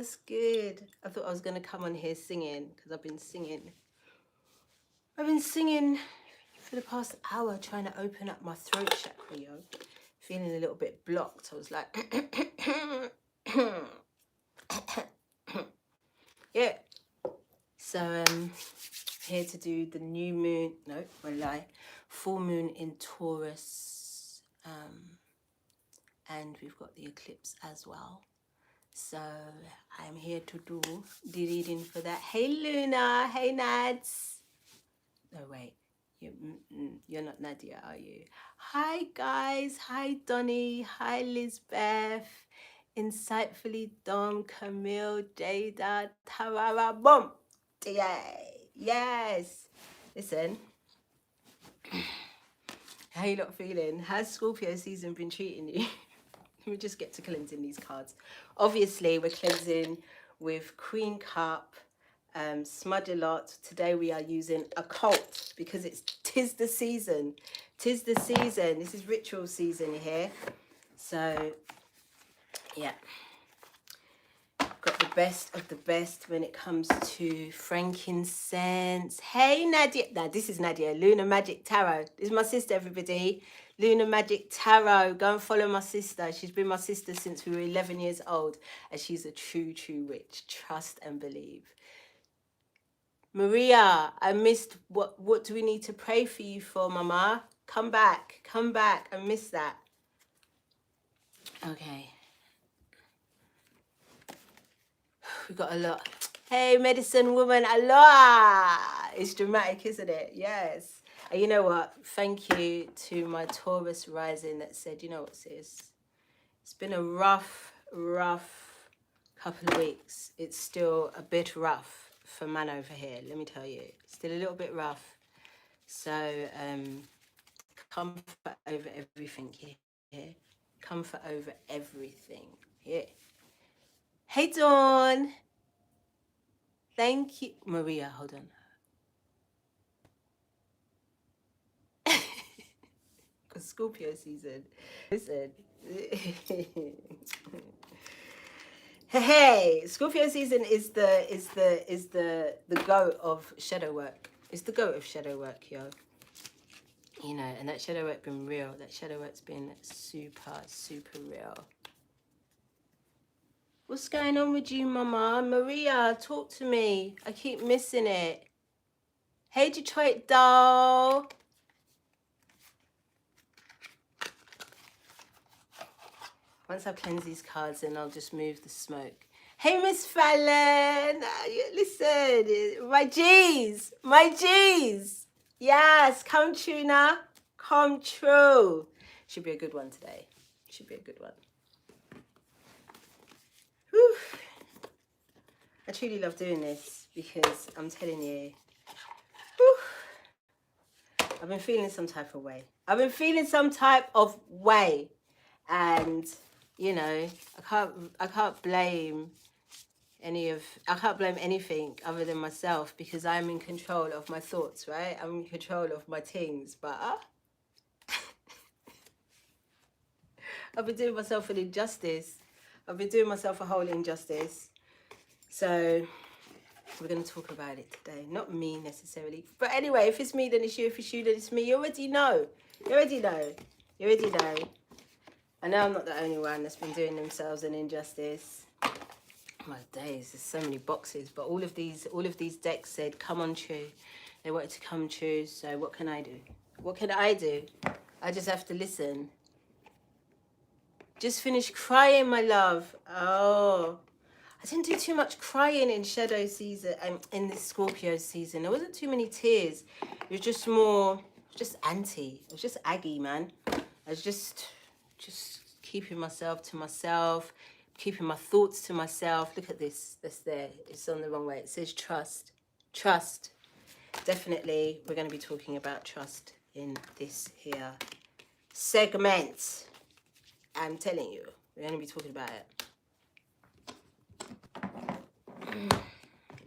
What's good? I thought I was going to come on here singing because I've been singing. I've been singing for the past hour trying to open up my throat chakra, yo. Feeling a little bit blocked. I was like, yeah. So here to do the new moon, no, I lie, full moon in Taurus, and we've got the eclipse as well. So I'm here to do the reading for that. Hey Luna, hey Nads. No, wait, you're not Nadia, are you? Hi guys, hi Donnie, hi Lizbeth, Insightfully Dom, Camille, Jada, Tarara, boom. Yay, yes. Listen, how you lot feeling? How's Scorpio season been treating you? Let me just get to cleansing these cards. Obviously, we're cleansing with Queen Cup, Smudge a Lot. Today we are using Occult because tis the season. Tis the season. This is ritual season here. So, yeah. Got the best of the best when it comes to frankincense. Hey, Nadia. Now, this is Nadia, Lunar Magic Tarot. This is my sister, everybody. Lunar Magic Tarot. Go and follow my sister. She's been my sister since we were 11 years old. And she's a true, true witch. Trust and believe. Maria, I missed what do we need to pray for you for, Mama? Come back. Come back. I missed that. Okay. We've got a lot. Hey, medicine woman, aloha! It's dramatic, isn't it? Yes. And you know what? Thank you to my Taurus rising that said, you know what, sis? It's been a rough couple of weeks. It's still a bit rough for man over here, let me tell you. Still a little bit rough. So, comfort over everything here. Comfort over everything here. Hey, Dawn. Thank you. Maria, hold on. Because Scorpio season. Listen. Hey, Scorpio season is the goat of shadow work. It's the goat of shadow work, yo. You know, and that shadow work been real. That shadow work's been super, super real. What's going on with you, Mama? Maria, talk to me. I keep missing it. Hey, Detroit doll. Once I cleanse these cards, then I'll just move the smoke. Hey, Miss Fallon. Listen, my G's. My G's. Yes, come true now. Come true. Should be a good one today. Should be a good one. Whew. I truly love doing this because I'm telling you, whew, I've been feeling some type of way. I've been feeling some type of way. And, you know, I can't blame anything other than myself because I'm in control of my thoughts, right? I'm in control of my things, but I've been doing myself an injustice. I've been doing myself a whole injustice. So we're going to talk about it today. Not me necessarily. But anyway, if it's me, then it's you. If it's you, then it's me. You already know. You already know. You already know. I know I'm not the only one that's been doing themselves an injustice. My days, there's so many boxes. But all of these decks said, come on true. They wanted to come true. So what can I do? What can I do? I just have to listen. Just finished crying, my love. Oh, I didn't do too much crying in shadow season, in this Scorpio season. There wasn't too many tears. It was just more, just anti. It was just aggy, man. I was just keeping myself to myself, keeping my thoughts to myself. Look at this. That's there. It's on the wrong way. It says trust. Trust. Definitely, we're going to be talking about trust in this here segment. I'm telling you, we're going to be talking about it.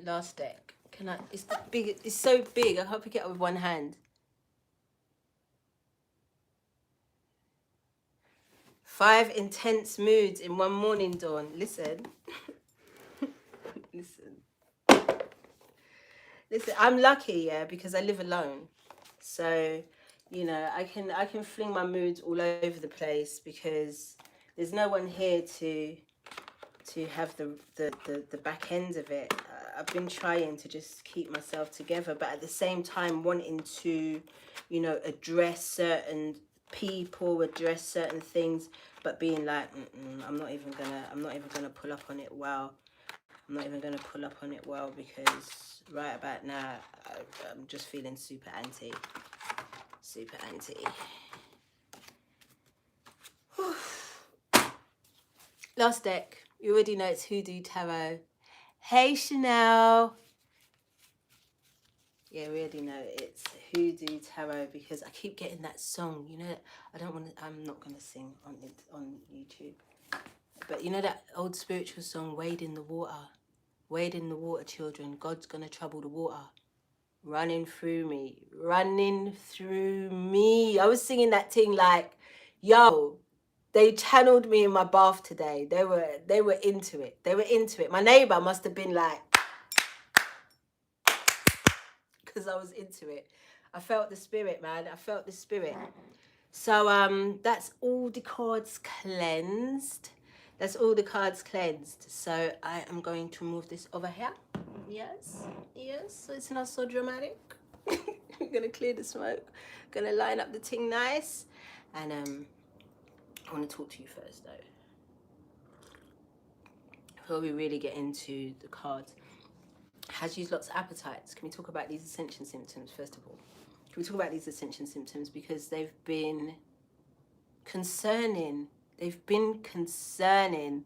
Last deck. Can I? It's big. It's so big. I can't pick it up with one hand. 5 intense moods in one morning, Dawn. Listen. Listen, I'm lucky, yeah, because I live alone. So, you know, I can fling my moods all over the place because there's no one here to have the back end of it. I've been trying to just keep myself together, but at the same time wanting to, you know, address certain people, address certain things, but being like, I'm not even gonna pull up on it well. I'm not even gonna pull up on it well because right about now I'm just feeling super anti. Super anti. Last deck. You already know it's Hoodoo Tarot. Hey Chanel. Yeah, we already know it's Hoodoo Tarot because I keep getting that song. You know, I'm not gonna sing on YouTube. But you know that old spiritual song, Wade in the Water. Wade in the water, children. God's gonna trouble the water. Running through me. Running through me. I was singing that thing like, yo, they channeled me in my bath today. They were into it. They were into it. My neighbor must have been like, because I was into it. I felt the spirit, man. I felt the spirit. So that's all the cards cleansed. That's all the cards cleansed. So I am going to move this over here. Yes, so it's not so dramatic. I'm gonna clear the smoke. Gonna line up the thing nice. And I want to talk to you first though. Before we really get into the cards. Has used lots of appetites. Can we talk about these ascension symptoms first of all? Can we talk about these ascension symptoms because they've been concerning. They've been concerning.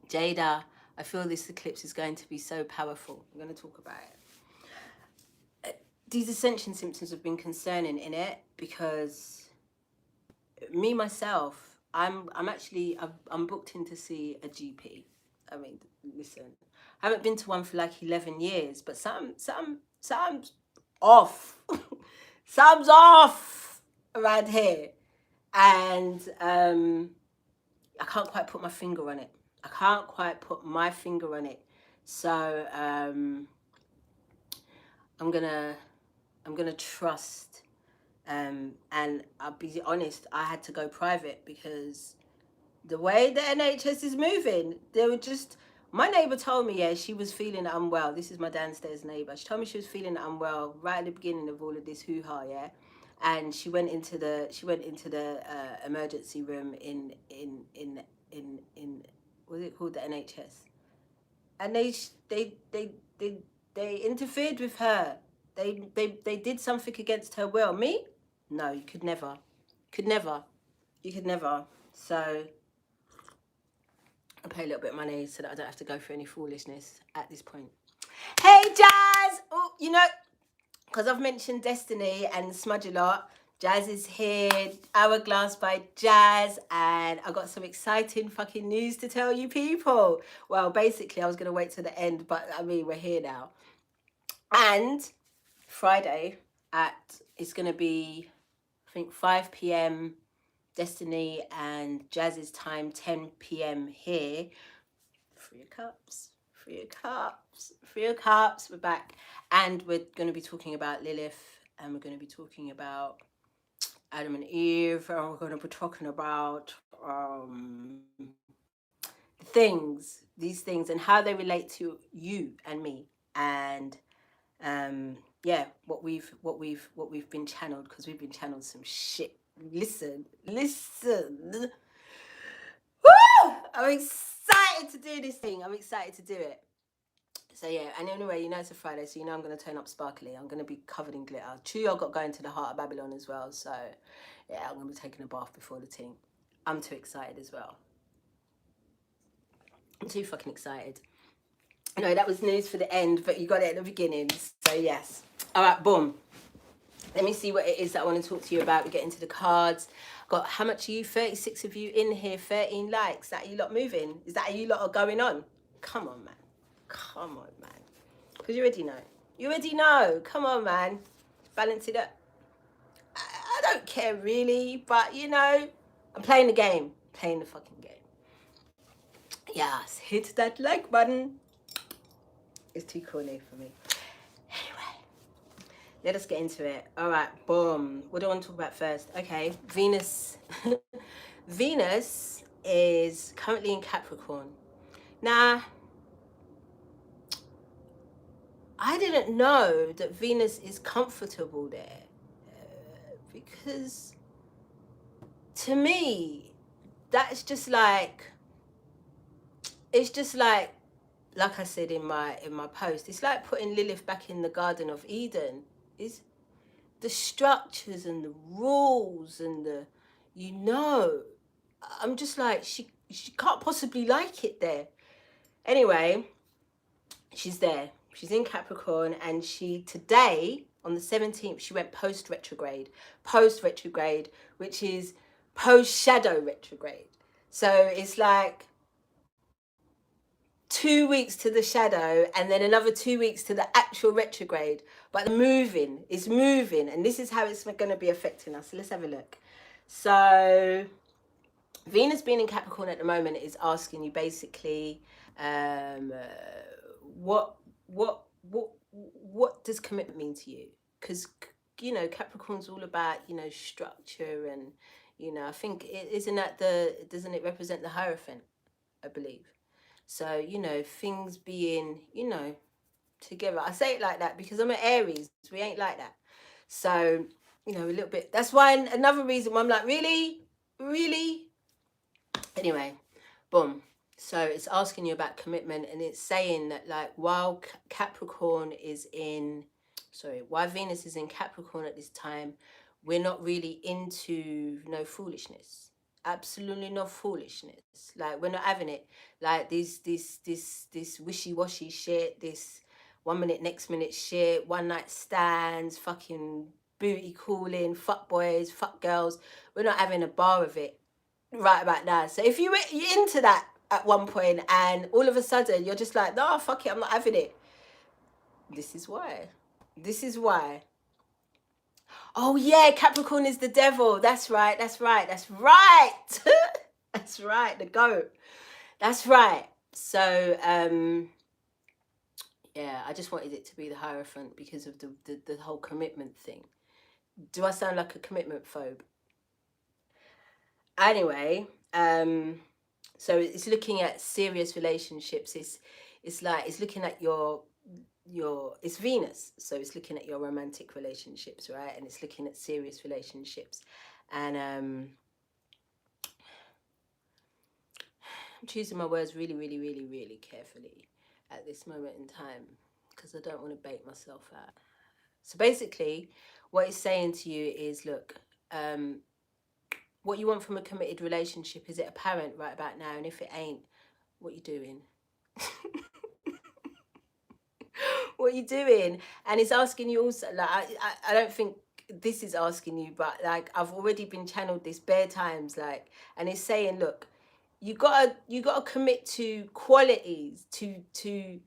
Jada, I feel this eclipse is going to be so powerful. I'm going to talk about it. These ascension symptoms have been concerning in it because me myself, I'm booked in to see a GP. I mean, listen, I haven't been to one for like 11 years, but something's off. Something's off around here. And I can't quite put my finger on it. So I'm gonna trust. And I'll be honest, I had to go private because the way the NHS is moving, they were just. My neighbour told me, yeah, she was feeling unwell. This is my downstairs neighbour. She told me she was feeling unwell right at the beginning of all of this hoo-ha, yeah. And she went into the emergency room in what's it called, the NHS, and they interfered with her. They did something against her will. Me? No, you could never. So I pay a little bit of money so that I don't have to go through any foolishness at this point. Hey, Jas! Oh, you know, because I've mentioned Destiny and Smudge a lot, Jas is here, Hourglass by Jas, and I got some exciting fucking news to tell you people. Well, basically, I was going to wait till the end, but I mean, we're here now. And Friday it's going to be, I think, 5 p.m. Destiny and Jas's time, 10 p.m. here. Free your cups. We're back. And we're going to be talking about Lilith, and we're going to be talking about Adam and Eve, and we're going to be talking about these things and how they relate to you and me, and yeah, what we've been channeled, because we've been channeled some shit. Listen. Woo! I'm excited to do this thing. I'm excited to do it. So yeah, and anyway, you know it's a Friday, so you know I'm going to turn up sparkly. I'm going to be covered in glitter. Chuyo got going to the heart of Babylon as well, so yeah, I'm going to be taking a bath before the team. I'm too excited as well. I'm too fucking excited. Anyway, that was news for the end, but you got it at the beginning, so yes. All right, boom. Let me see what it is that I want to talk to you about. We get into the cards. Got, how much are you? 36 of you in here, 13 likes. That you lot moving? Is that you lot are going on? Come on, man. Because you already know. Come on, man. Balance it up. I don't care really, but you know, I'm playing the game. Playing the fucking game. Yes, hit that like button. It's too corny for me. Let us get into it. All right, boom. What do I want to talk about first? Okay, Venus. Venus is currently in Capricorn. Now, I didn't know that Venus is comfortable there, because to me, that's just like, it's just like I said in my post, it's like putting Lilith back in the Garden of Eden. Is the structures and the rules and the, you know, I'm just like, she can't possibly like it there. Anyway, she's there. She's in Capricorn, and she today on the 17th she went post retrograde, which is post shadow retrograde. So it's like 2 weeks to the shadow and then another 2 weeks to the actual retrograde. But it's moving, and this is how it's going to be affecting us. So let's have a look. So Venus being in Capricorn at the moment is asking you basically, what does commitment mean to you? Because, you know, Capricorn's all about, you know, structure, and, you know, I think doesn't it represent the Hierophant, I believe. So, you know, things being, you know, together. I say it like that because I'm an Aries. We ain't like that. So, you know, a little bit. That's why another reason why I'm like, really? Really? Anyway, boom. So it's asking you about commitment, and it's saying that, like, while while Venus is in Capricorn at this time, we're not really into no foolishness. Absolutely no foolishness. Like, we're not having it. Like this wishy-washy shit, this 1 minute, next minute shit, one night stands, fucking booty calling, fuck boys, fuck girls. We're not having a bar of it right about now. So if you're into that at one point and all of a sudden you're just like, no, fuck it, I'm not having it. This is why. Oh yeah, Capricorn is the devil. That's right. That's right. The goat. That's right. So yeah, I just wanted it to be the Hierophant because of the whole commitment thing. Do I sound like a commitment phobe? Anyway, so it's looking at serious relationships. It's looking at your it's Venus, so it's looking at your romantic relationships, right? And it's looking at serious relationships. And I'm choosing my words really, really, really, really carefully at this moment in time because I don't want to bait myself out. So basically, what it's saying to you is, look, what you want from a committed relationship, is it apparent right about now? And if it ain't, what you doing? What you doing? And it's asking you also, like, I don't think this is asking you, but like, I've already been channeled this bare times, like, and it's saying, look, you gotta commit to qualities, to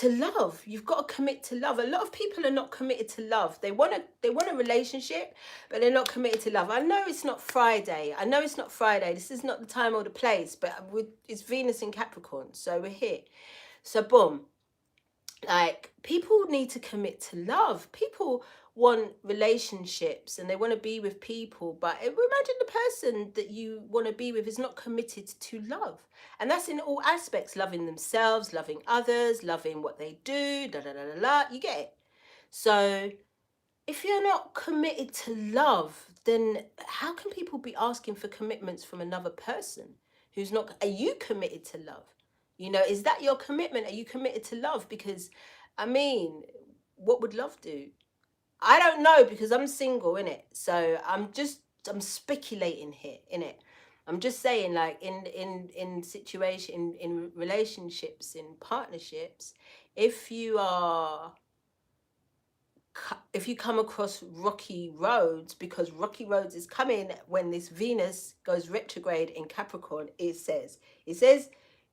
love. You've got to commit to love. A lot of people are not committed to love. They want a relationship, but they're not committed to love. I know it's not Friday. This is not the time or the place, but it's Venus in Capricorn, so we're here. So boom, like, people need to commit to love. People want relationships and they want to be with people, but imagine the person that you want to be with is not committed to love. And that's in all aspects: loving themselves, loving others, loving what they do, you get it? So if you're not committed to love, then how can people be asking for commitments from another person who's not? Are you committed to love? You know, is that your commitment? Are you committed to love? Because, I mean, what would love do? I don't know, because I'm single, innit? So I'm speculating here, innit? I'm just saying, like, in situation, in relationships, in partnerships, if you come across rocky roads, because rocky roads is coming when this Venus goes retrograde in Capricorn, it says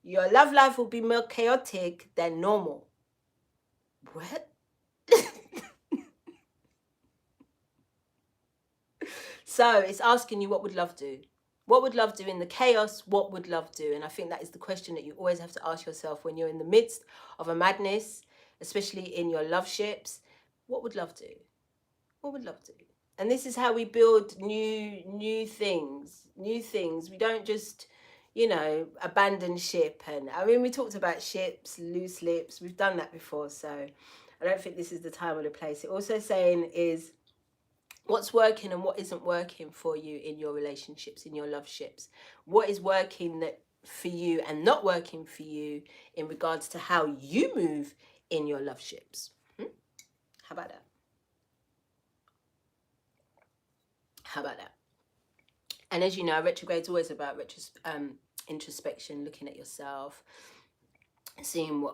your love life will be more chaotic than normal. What? So it's asking you, what would love do? What would love do in the chaos? What would love do? And I think that is the question that you always have to ask yourself when you're in the midst of a madness, especially in your love ships. What would love do? What would love do? And this is how we build new things. We don't just, you know, abandon ship. And I mean, we talked about ships, loose lips. We've done that before. So I don't think this is the time or the place. It also saying is what's working and what isn't working for you in your relationships, in your love ships. What is working that for you and not working for you in regards to how you move in your love ships. How about that? How about that? And as you know, retrograde's always about introspection, looking at yourself, seeing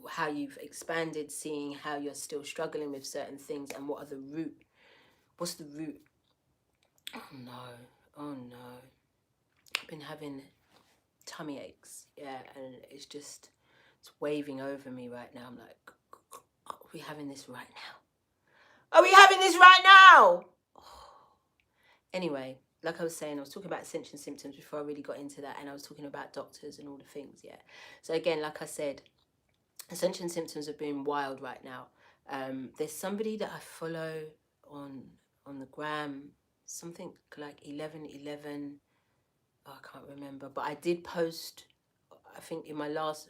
how you've expanded, seeing how you're still struggling with certain things, and what are the root. What's the root? Oh no, I've been having tummy aches, yeah, and it's waving over me right now. I'm like, are we having this right now? Are we having this right now? Anyway, like I was saying, I was talking about ascension symptoms before I really got into that, and I was talking about doctors and all the things, yeah. So again, like I said, ascension symptoms have been wild right now. There's somebody that I follow on the gram, something like 1111. Oh, I can't remember, but I did post. I think my last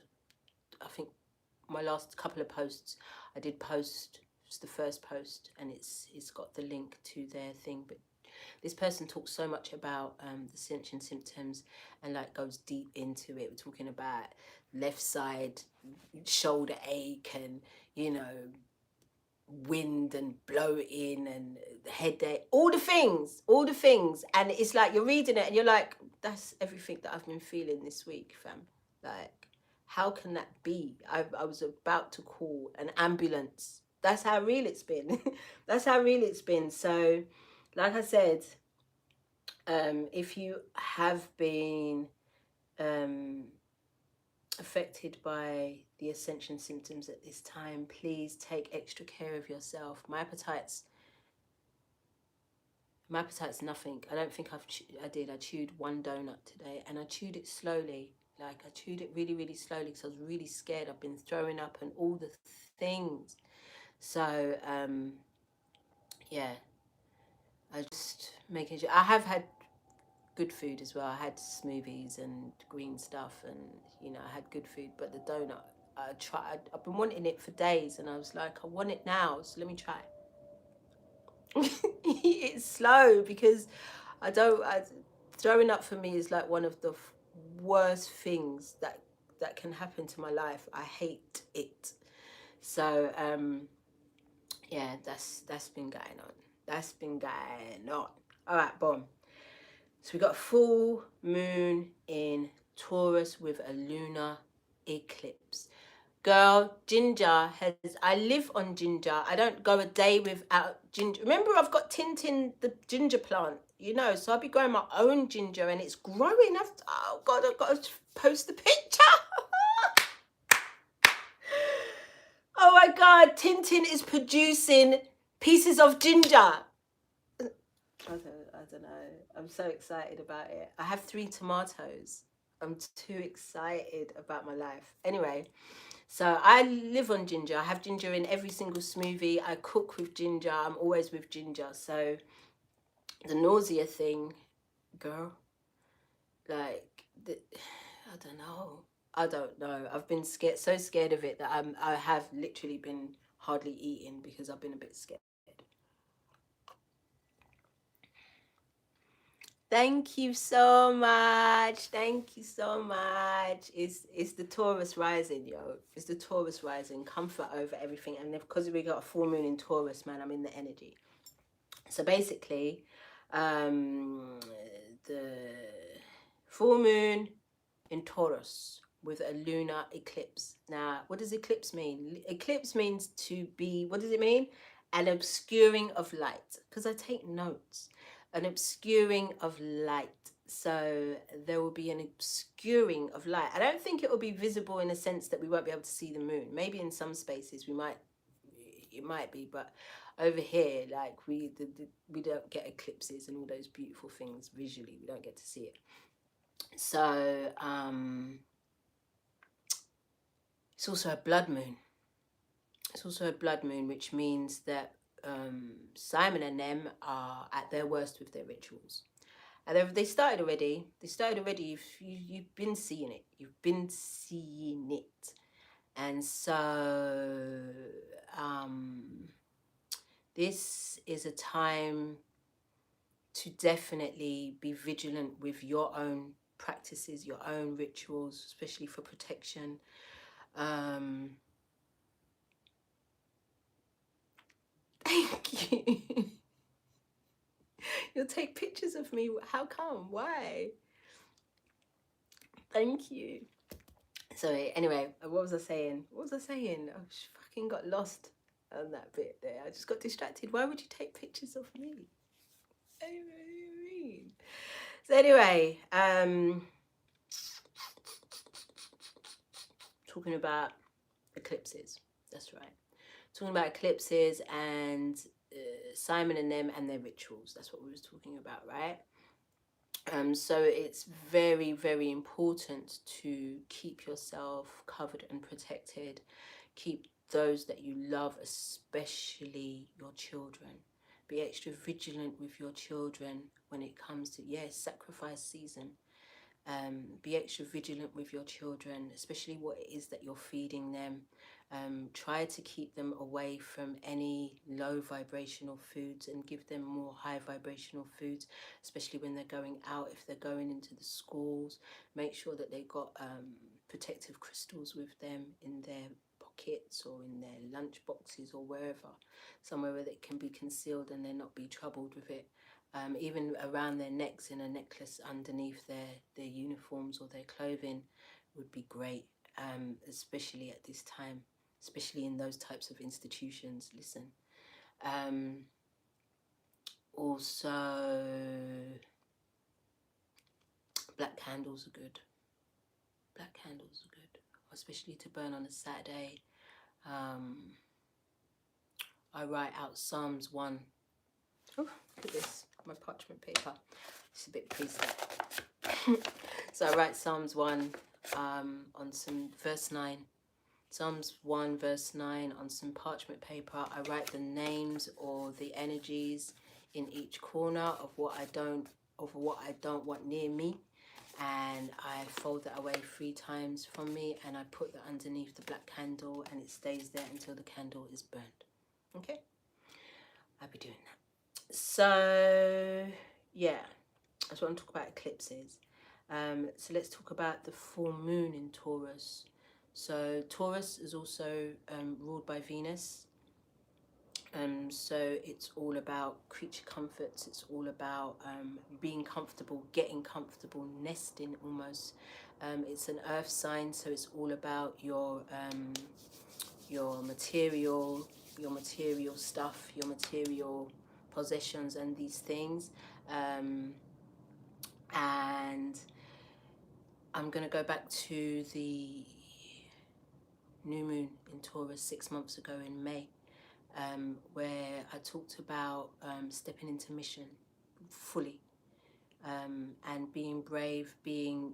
couple of posts, I did post just the first post, and it's got the link to their thing. But this person talks so much about the ascension symptoms and like goes deep into it. We're talking about left side shoulder ache and, you know, wind and bloating and headache, all the things. And it's like you're reading it and you're like, that's everything that I've been feeling this week, fam. Like, how can that be? I was about to call an ambulance. That's how real it's been. That's how real it's been. So like I said, if you have been affected by the ascension symptoms at this time, please take extra care of yourself. My appetite's nothing. I don't think I did. I chewed one donut today, and I chewed it slowly. Like, I chewed it really, really slowly because I was really scared. I've been throwing up and all the things. So, yeah. I just making sure. I have had good food as well. I had smoothies and green stuff, and, you know, I had good food. But the donut, I've been wanting it for days, and I was like, I want it now, so let me try. It's slow because throwing up for me is like one of the worst things that can happen to my life. I hate it. So yeah, that's been going on. That's been going on. All right, boom. So we got a full moon in Taurus with a lunar eclipse. Girl, ginger I live on ginger. I don't go a day without ginger. Remember, I've got Tintin, the ginger plant, you know, so I'll be growing my own ginger and it's growing. Oh God, I've got to post the picture. Oh my God, Tintin is producing pieces of ginger. I don't know. I'm so excited about it. I have 3 tomatoes. I'm too excited about my life. Anyway, so I live on ginger. I have ginger in every single smoothie. I cook with ginger. I'm always with ginger. So the nausea thing, girl, like, I don't know. I've been so scared of it that I have literally been hardly eating because I've been a bit scared. Thank you so much. Thank you so much. It's the Taurus rising, yo. It's the Taurus rising. Comfort over everything. And because we got a full moon in Taurus, man, I'm in the energy. So basically, the full moon in Taurus with a lunar eclipse. Now, what does eclipse mean? Eclipse means to be, what does it mean? An obscuring of light. Because I take notes. An obscuring of light. So there will be an obscuring of light. I don't think it will be visible in a sense that we won't be able to see the moon. Maybe in some spaces it might be, but over here, like, we don't get eclipses and all those beautiful things visually. We don't get to see it. So it's also a blood moon. It's also a blood moon, which means that Simon and them are at their worst with their rituals. And they started already. They started already. You've been seeing it. You've been seeing it. And so this is a time to definitely be vigilant with your own practices, your own rituals, especially for protection. Thank you. You'll take pictures of me. How come? Why? Thank you. So anyway, what was I saying? What was I saying? I fucking got lost on that bit there. I just got distracted. Why would you take pictures of me? What do you mean? So anyway, talking about eclipses. That's right. Talking about eclipses and Simon and them and their rituals. That's what we was talking about, right? So it's very, very important to keep yourself covered and protected. Keep those that you love, especially your children. Be extra vigilant with your children when it comes to, yes, sacrifice season. Be extra vigilant with your children, especially what it is that you're feeding them. Try to keep them away from any low vibrational foods and give them more high vibrational foods, especially when they're going out. If they're going into the schools, make sure that they got protective crystals with them in their pockets or in their lunch boxes or wherever, somewhere where they can be concealed and they not be troubled with it. Even around their necks in a necklace underneath their uniforms or their clothing would be great, especially at this time, especially in those types of institutions. Listen. Also, black candles are good. Black candles are good, especially to burn on a Saturday. I write out Psalms 1. Oh, look at this, my parchment paper. It's a bit creased up. So I write Psalms 1 on some verse 9. Psalms 1 verse 9 on some parchment paper. I write the names or the energies in each corner of what I don't want near me, and I fold that away 3 times from me, and I put that underneath the black candle, and it stays there until the candle is burned. Okay, I'll be doing that. So yeah, I just want to talk about eclipses. So let's talk about the full moon in Taurus. So Taurus is also ruled by Venus. So it's all about creature comforts. It's all about being comfortable, getting comfortable, nesting almost. It's an earth sign, so it's all about your material stuff, your material possessions and these things. And I'm going to go back to the new moon in Taurus 6 months ago in May, where I talked about stepping into mission fully, and being brave,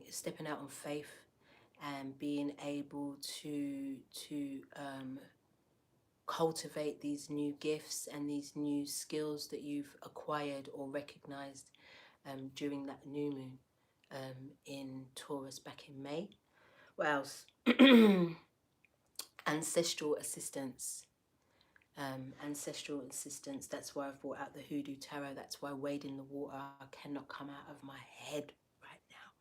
stepping out on faith, and being able to cultivate these new gifts and these new skills that you've acquired or recognized during that new moon in Taurus back in May. What else? Ancestral assistance. Ancestral assistance. That's why I've brought out the Hoodoo Tarot. That's why wade in the water cannot come out of my head right now.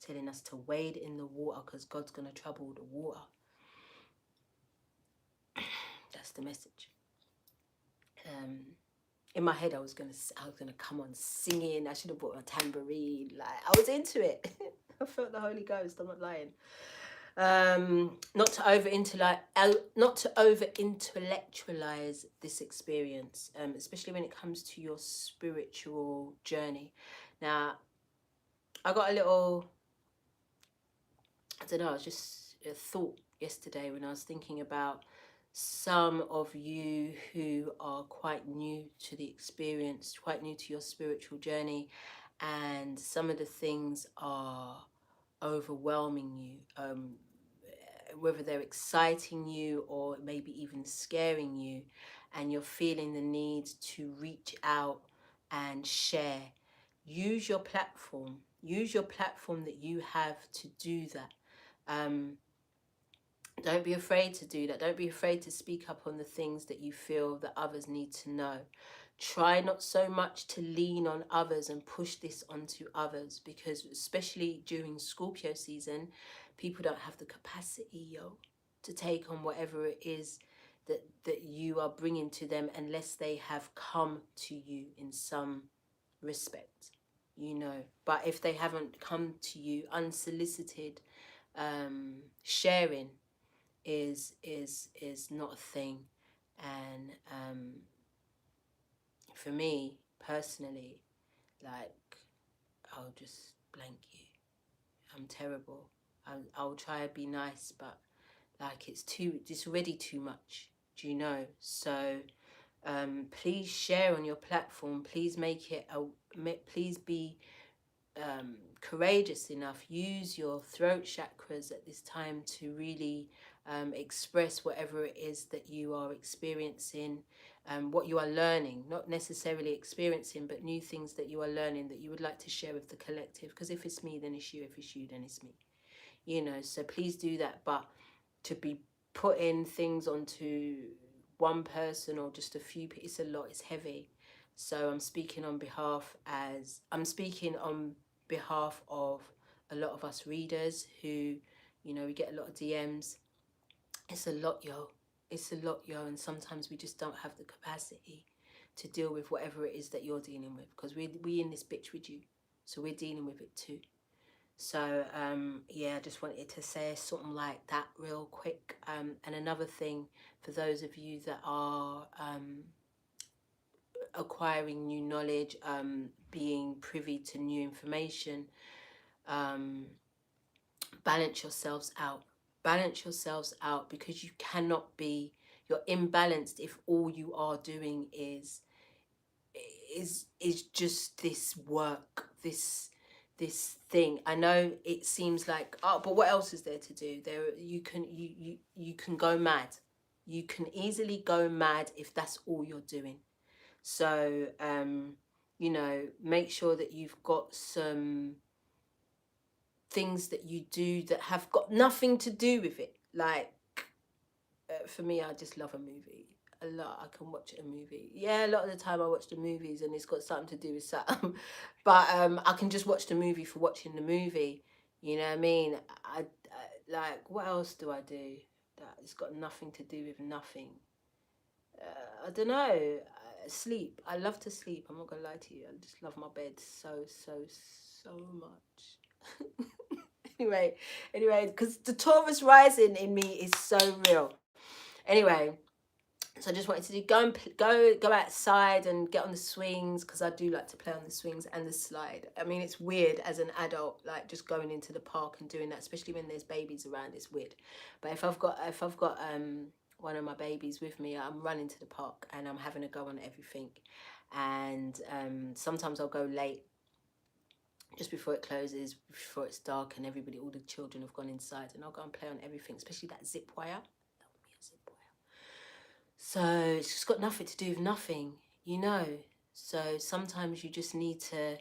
Telling us to wade in the water because God's going to trouble the water. That's the message. In my head, I was gonna come on singing. I should have brought a tambourine. Like, I was into it. I felt the Holy Ghost. I'm not lying. Not to over intellectualize this experience, especially when it comes to your spiritual journey. Now, I got a little, I don't know, it was just a thought yesterday when I was thinking about some of you who are quite new to the experience, quite new to your spiritual journey, and some of the things are overwhelming you. whether they're exciting you or maybe even scaring you, and you're feeling the need to reach out and share, use your platform. Use your platform that you have to do that. Don't be afraid to do that. Don't be afraid to speak up on the things that you feel that others need to know. Try not so much to lean on others and push this onto others, because especially during Scorpio season, people don't have the capacity, to take on whatever it is that you are bringing to them, unless they have come to you in some respect, But if they haven't come to you unsolicited, sharing is not a thing. And for me personally, like, I'll just blank you. I'm terrible. I'll try to be nice, but like, it's already too much, do you know? So please share on your platform. Please make it please be courageous enough. Use your throat chakras at this time to really express whatever it is that you are experiencing, what you are learning, not necessarily experiencing, but new things that you are learning that you would like to share with the collective. Because if it's me, then it's you. If it's you, then it's me. So please do that. But to be putting things onto one person or just a few, it's a lot. It's heavy. So I'm speaking on behalf of a lot of us readers who, we get a lot of DMs. It's a lot, yo. It's a lot, yo. And sometimes we just don't have the capacity to deal with whatever it is that you're dealing with, because we in this bitch with you. So we're dealing with it too. So, yeah, I just wanted to say something like that real quick. And another thing, for those of you that are acquiring new knowledge, being privy to new information, balance yourselves out. Balance yourselves out, because you cannot be, you're imbalanced if all you are doing is just this work, this thing. I know it seems like, oh, but what else is there to do? You can go mad. You can easily go mad if that's all you're doing. So make sure that you've got some things that you do that have got nothing to do with it. Like, for me, I just love a movie a lot. I can watch a movie. Yeah, a lot of the time I watch the movies and it's got something to do with something. But I can just watch the movie for watching the movie. You know what I mean? I like, what else do I do that it's got nothing to do with nothing? I don't know. Sleep. I love to sleep. I'm not gonna lie to you. I just love my bed so much. Anyway, because the Taurus rising in me is so real. Anyway, so I just wanted to go outside and get on the swings, because I do like to play on the swings and the slide. I mean, it's weird as an adult, like just going into the park and doing that, especially when there's babies around. It's weird. But if I've got one of my babies with me, I'm running to the park and I'm having a go on everything. And sometimes I'll go late, just before it closes, before it's dark and all the children have gone inside, and I'll go and play on everything, especially that zip wire. Love me a zip wire. So it's just got nothing to do with nothing, So sometimes you just need to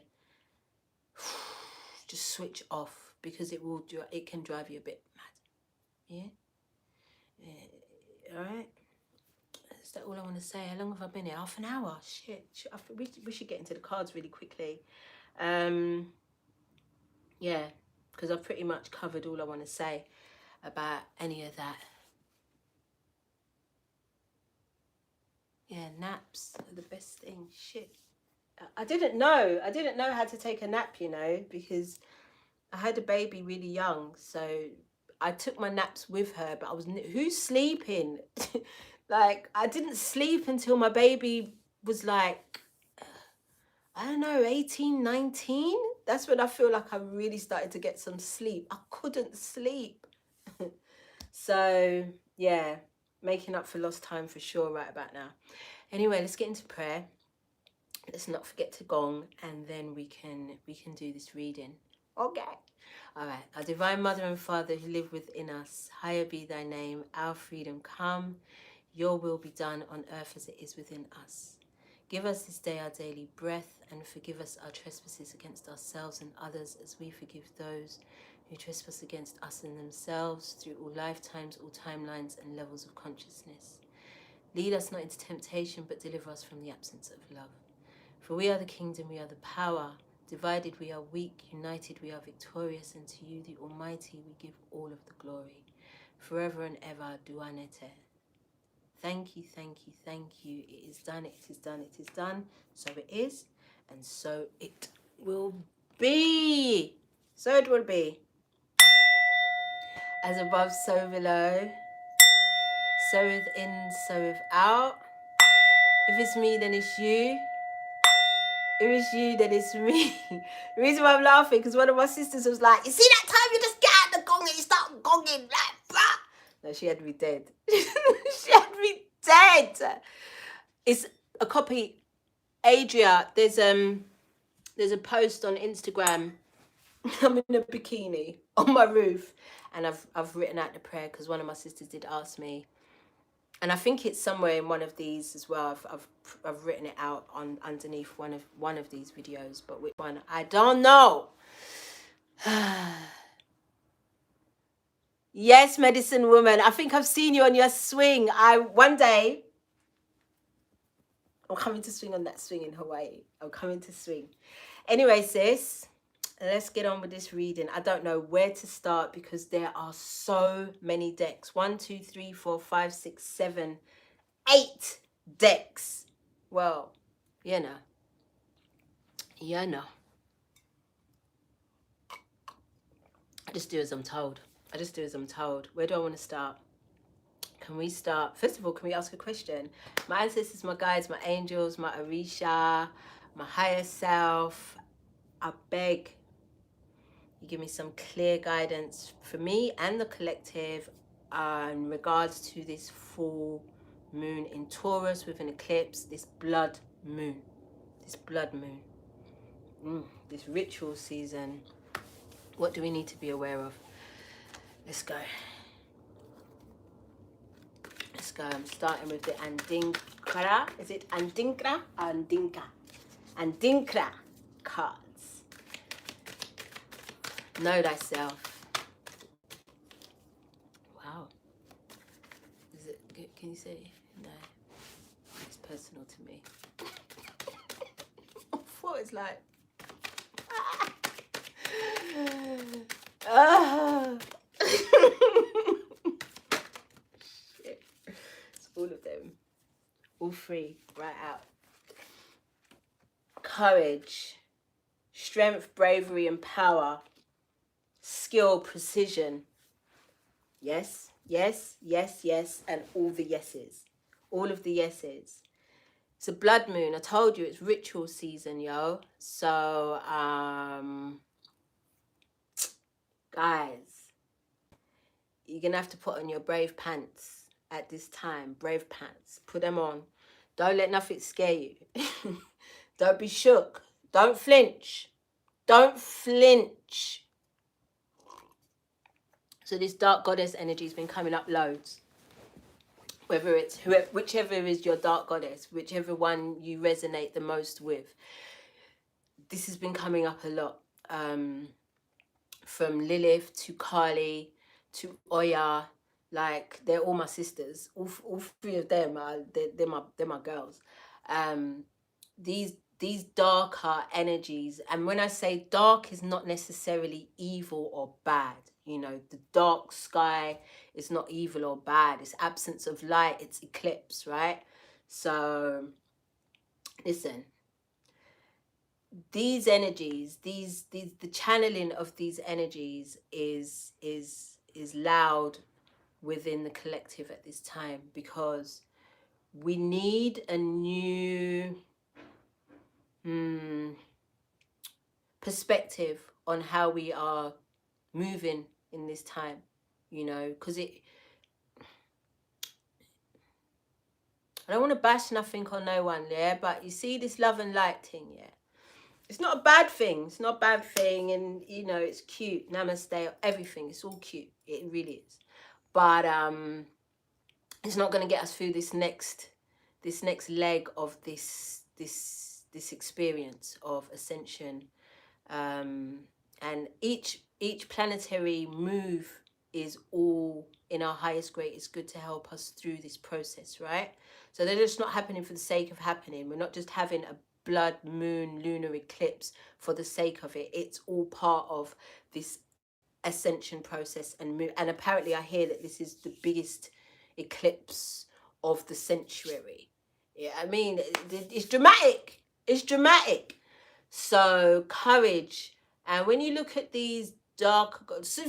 just switch off, because it can drive you a bit mad. Yeah. All right. Is that all I want to say? How long have I been here? Half an hour. Shit. We should get into the cards really quickly. Yeah, because I've pretty much covered all I want to say about any of that. Yeah, naps are the best thing. Shit. I didn't know how to take a nap, because I had a baby really young. So I took my naps with her, but who's sleeping? Like, I didn't sleep until my baby was like, I don't know, 18, 19. That's when I feel like I really started to get some sleep. I couldn't sleep. So, yeah, making up for lost time for sure right about now. Anyway, let's get into prayer. Let's not forget to gong, and then we can do this reading. Okay. All right. Our Divine Mother and Father who live within us, hallowed be thy name, our freedom come. Your will be done on earth as it is within us. Give us this day our daily breath, and forgive us our trespasses against ourselves and others as we forgive those who trespass against us and themselves, through all lifetimes, all timelines and levels of consciousness. Lead us not into temptation, but deliver us from the absence of love. For we are the kingdom, we are the power. Divided we are weak, united we are victorious, and to you, the Almighty, we give all of the glory. Forever and ever, Duanete. Thank you, thank you, thank you. It is done, it is done, it is done. So it is, and so it will be. So it will be. As above, so below. So within, so without. If it's me, then it's you. If it's you, then it's me. The reason why I'm laughing, because one of my sisters was like, you see that time you just get out the gong and you start gonging like that? No, she had me dead. She had me dead. It's a copy. Adria, there's a post on Instagram. I'm in a bikini on my roof, and I've written out the prayer because one of my sisters did ask me. And I think it's somewhere in one of these as well. I've written it out on underneath one of these videos, but which one I don't know. Yes, medicine woman. I think I've seen you on your swing. One day I'm coming to swing on that swing in Hawaii. I'm coming to swing. Anyway, sis, let's get on with this reading. I don't know where to start because there are so many decks. 1, 2, 3, 4, 5, 6, 7, 8 decks. Well, you know. I just do as I'm told. Where do I want to start? Can we start? First of all, can we ask a question? My ancestors, my guides, my angels, my Orisha, my higher self, I beg you give me some clear guidance for me and the collective in regards to this full moon in Taurus with an eclipse, this blood moon, this ritual season. What do we need to be aware of? Let's go. I'm starting with the Andinkra. Is it Andinkra? Andinkra cards. Know thyself. Wow. Is it? Can you say no? It's personal to me. I thought it's like. Shit. It's all of them. All three. Right out. Courage. Strength, bravery, and power. Skill, precision. Yes, yes, yes, yes, and all the yeses. All of the yeses. It's a blood moon. I told you it's ritual season, yo. So, guys, you're going to have to put on your brave pants at this time. Brave pants. Put them on. Don't let nothing scare you. Don't be shook. Don't flinch. Don't flinch. So this dark goddess energy has been coming up loads. Whether it's whichever is your dark goddess, whichever one you resonate the most with. This has been coming up a lot. From Lilith to Kali to Oya. Like, they're all my sisters. All three of them are they're my girls. These darker energies, and when I say dark, is not necessarily evil or bad. You know, the dark sky is not evil or bad. It's absence of light. It's eclipse, right? So, listen. These energies, the channeling of these energies is loud within the collective at this time, because we need a new perspective on how we are moving in this time, you know, because I don't want to bash nothing on no one, yeah, but you see this love and light thing, yeah, It's not a bad thing. It's not a bad thing, and you know, it's cute. Namaste, everything. It's all cute. It really is. But it's not going to get us through this next leg of this experience of ascension. And each planetary move is all in our highest greatest good to help us through this process, right? So they're just not happening for the sake of happening. We're not just having a blood moon lunar eclipse for the sake of it. It's all part of this ascension process and move. And apparently I hear that this is the biggest eclipse of the century. Yeah, I mean, it's dramatic. It's dramatic. So courage. And when you look at these dark gods, so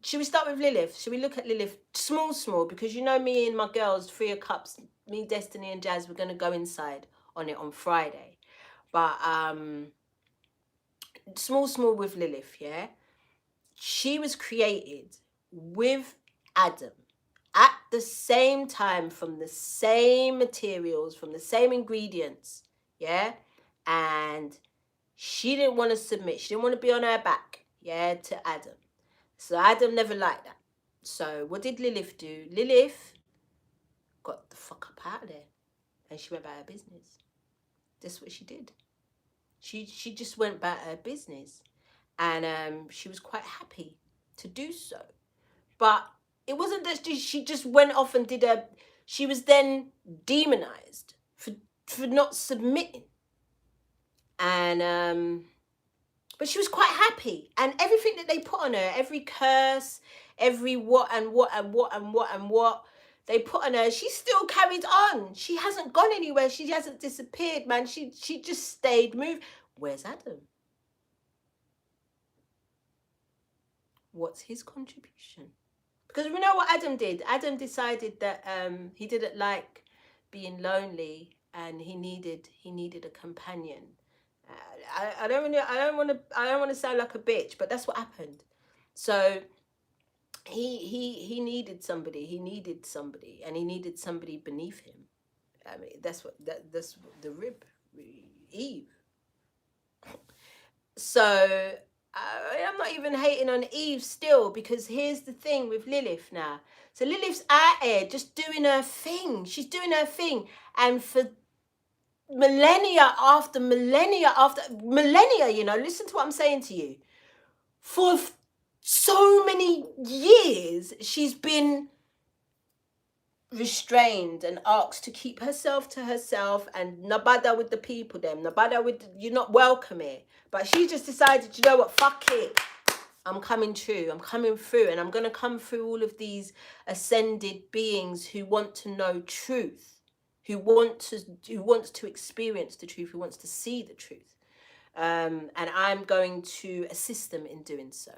should we start with Lilith? Should we look at Lilith small, because you know me and my girls, 3 of Cups, me, Destiny and Jazz, we're going to go inside on it on Friday. But small with Lilith, yeah? She was created with Adam at the same time, from the same materials, from the same ingredients, yeah? And she didn't want to submit. She didn't want to be on her back, yeah, to Adam. So Adam never liked that. So what did Lilith do? Lilith got the fuck up out of there, and she went about her business. That's what she did. She just went about her business, and she was quite happy to do so. But it wasn't that she just went off and did her. She was then demonized for not submitting, and but she was quite happy, and everything that they put on her, every curse, every what they put on her, she still carried on. She hasn't gone anywhere. She hasn't disappeared, man. She just stayed moved. Where's Adam? What's his contribution? Because we know what Adam did. Adam decided that he didn't like being lonely, and he needed a companion. I don't want to sound like a bitch, but that's what happened. So he needed somebody. He needed somebody, and he needed somebody beneath him. I mean, that's the rib, Eve. So I'm not even hating on Eve still, because here's the thing with Lilith now. So Lilith's out here just doing her thing. She's doing her thing, and for millennia after millennia after millennia, you know, listen to what I'm saying to you. For so many years, she's been restrained and asked to keep herself to herself, and nabada with the people, them nabada with you're not welcome here. But she just decided, you know what, fuck it, I'm coming true, I'm coming through, and I'm going to come through all of these ascended beings who want to know truth, who wants to experience the truth, who wants to see the truth, and I'm going to assist them in doing so.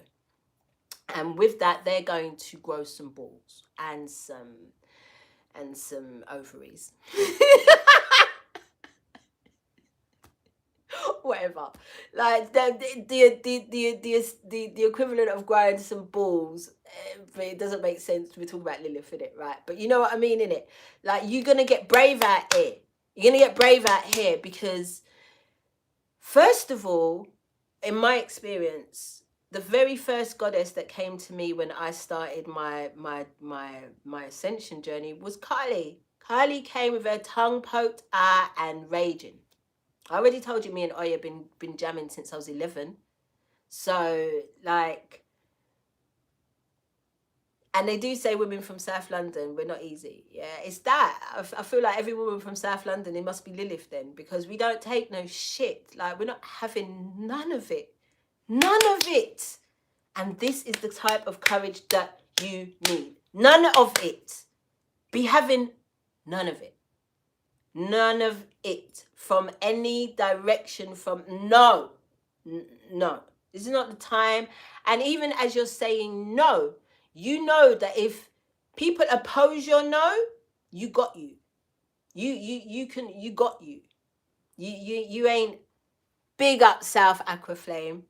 And with that, they're going to grow some balls and some ovaries. Whatever, like the equivalent of growing some balls, but it doesn't make sense. We're talking about Lilith, in it, right? But you know what I mean, in it. Like, you're gonna get brave out here. You're gonna get brave out here, because first of all, in my experience, the very first goddess that came to me when I started my ascension journey was Kylie. Kylie came with her tongue poked out and raging. I already told you, me and Oya been jamming since I was 11. So, like, and they do say women from South London, we're not easy. Yeah, it's that. I feel like every woman from South London, it must be Lilith then, because we don't take no shit. Like, we're not having none of it. None of it. And this is the type of courage that you need. None of it. Be having none of it. None of it. From any direction, from no. No. This is not the time. And even as you're saying no, you know that if people oppose your no, you got you. You got you. You ain't big up South Aquaflame.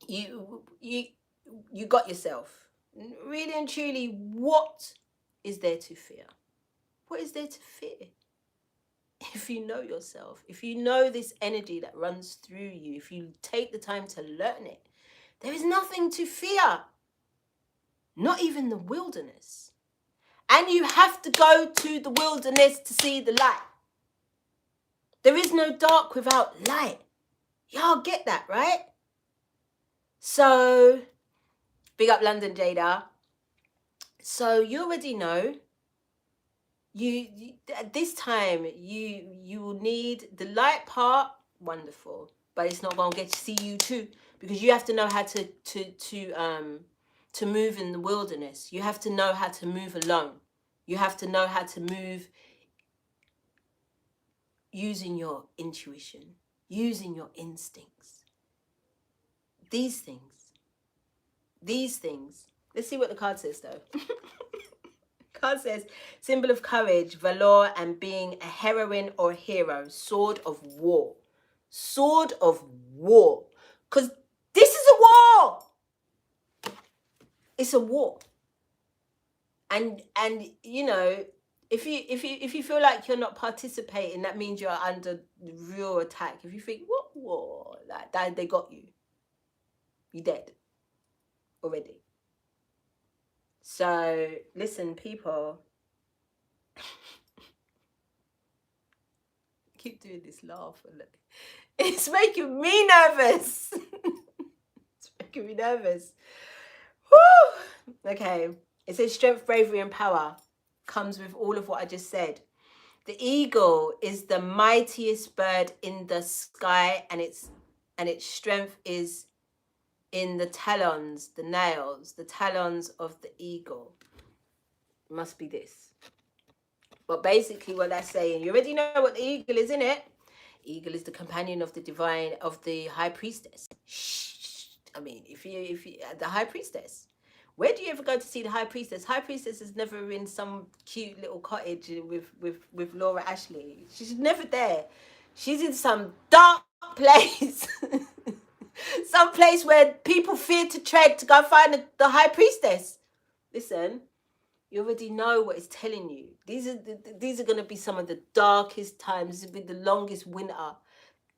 You got yourself. Really and truly, what is there to fear? What is there to fear? if you know yourself, if you know this energy that runs through you, if you take the time to learn it, there is nothing to fear. Not even the wilderness. And you have to go to the wilderness to see the light. There is no dark without light. Y'all get that, right? So, big up London, Jada. So you already know. You at this time you will need the light part. Wonderful, but it's not gonna get to see you too, because you have to know how to move in the wilderness. You have to know how to move alone. You have to know how to move using your intuition, using your instincts. These things. Let's see what the card says though. Card says, symbol of courage, valor, and being a heroine or hero. Sword of war. Sword of war. Because this is a war. It's a war. And you know, if you feel like you're not participating, that means you're under real attack. If you think, what war? Like that, they got you. You're dead already. So listen, people. Keep doing this laugh. It's making me nervous. It's making me nervous. Woo! Okay. It says strength, bravery, and power comes with all of what I just said. The eagle is the mightiest bird in the sky, and its strength is in the talons, the nails, the talons of the eagle. It must be this. But basically what that's saying, you already know what the eagle is, innit? Eagle is the companion of the divine, of the high priestess. Shh. I mean, if you the high priestess. Where do you ever go to see the high priestess? High priestess is never in some cute little cottage with Laura Ashley. She's never there. She's in some dark place. Some place where people fear to tread to go find the high priestess. Listen, you already know what it's telling you. These are going to be some of the darkest times. This will be the longest winter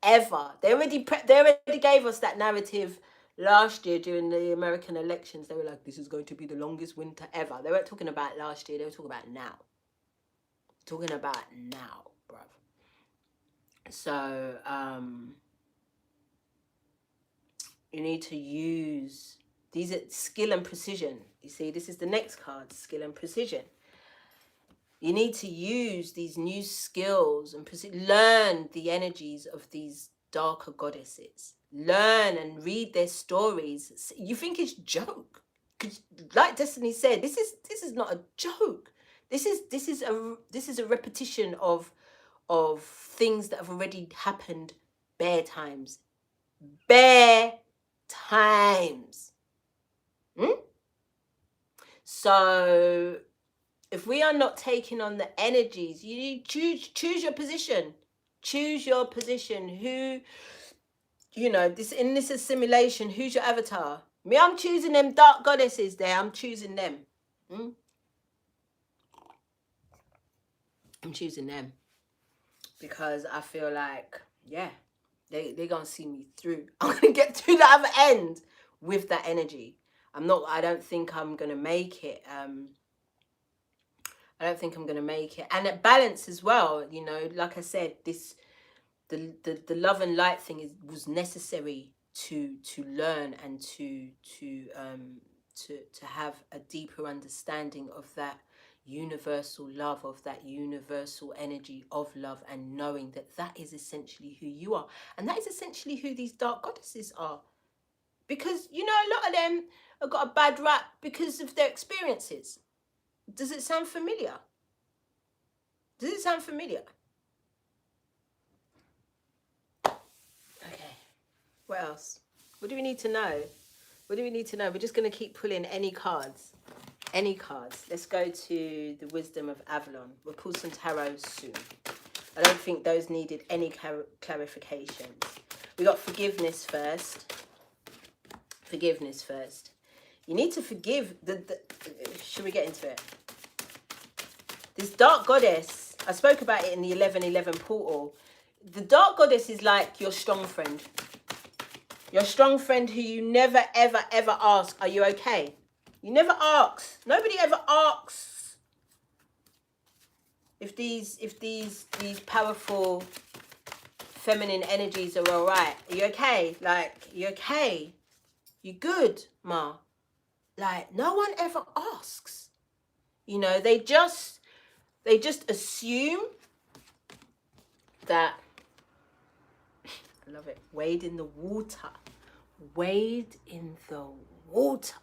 ever. They already gave us that narrative last year during the American elections. They were like, this is going to be the longest winter ever. They weren't talking about last year. They were talking about now. Talking about now, bruv. So, you need to use... These are skill and precision. You see, this is the next card, skill and precision. You need to use these new skills and learn the energies of these darker goddesses. Learn and read their stories. You think it's joke? Like Destiny said, this is not a joke. This is a repetition of things that have already happened bare times. Bare times. So if we are not taking on the energies, you need to choose your position. Choose your position. Who, you know, in this assimilation, who's your avatar? Me, I'm choosing them dark goddesses there. I'm choosing them. I'm choosing them. Because I feel like, yeah, they're going to see me through. I'm going to get through the other end with that energy. I don't think I'm going to make it. I don't think I'm going to make it. And at balance as well, you know, like I said, the love and light thing was necessary to learn and to have a deeper understanding of that universal love, of that universal energy of love, and knowing that is essentially who you are. And that is essentially who these dark goddesses are. Because, you know, a lot of them have got a bad rap because of their experiences. Does it sound familiar? Does it sound familiar? Okay. What else? What do we need to know? What do we need to know? We're just going to keep pulling any cards. Any cards. Let's go to the wisdom of Avlon. We'll pull some tarot soon. I don't think those needed any clarifications. We got forgiveness first. Forgiveness first. You need to forgive. Should we get into it? This dark goddess I spoke about it in the 11:11 portal. The dark goddess is like your strong friend. Your strong friend who you never, ever, ever ask, are you okay? You never ask. Nobody ever asks if these powerful feminine energies are all right. Are you okay? Like, you okay? You good, Ma? Like, no one ever asks. You know, they just assume that, I love it, wade in the water. Wade in the water.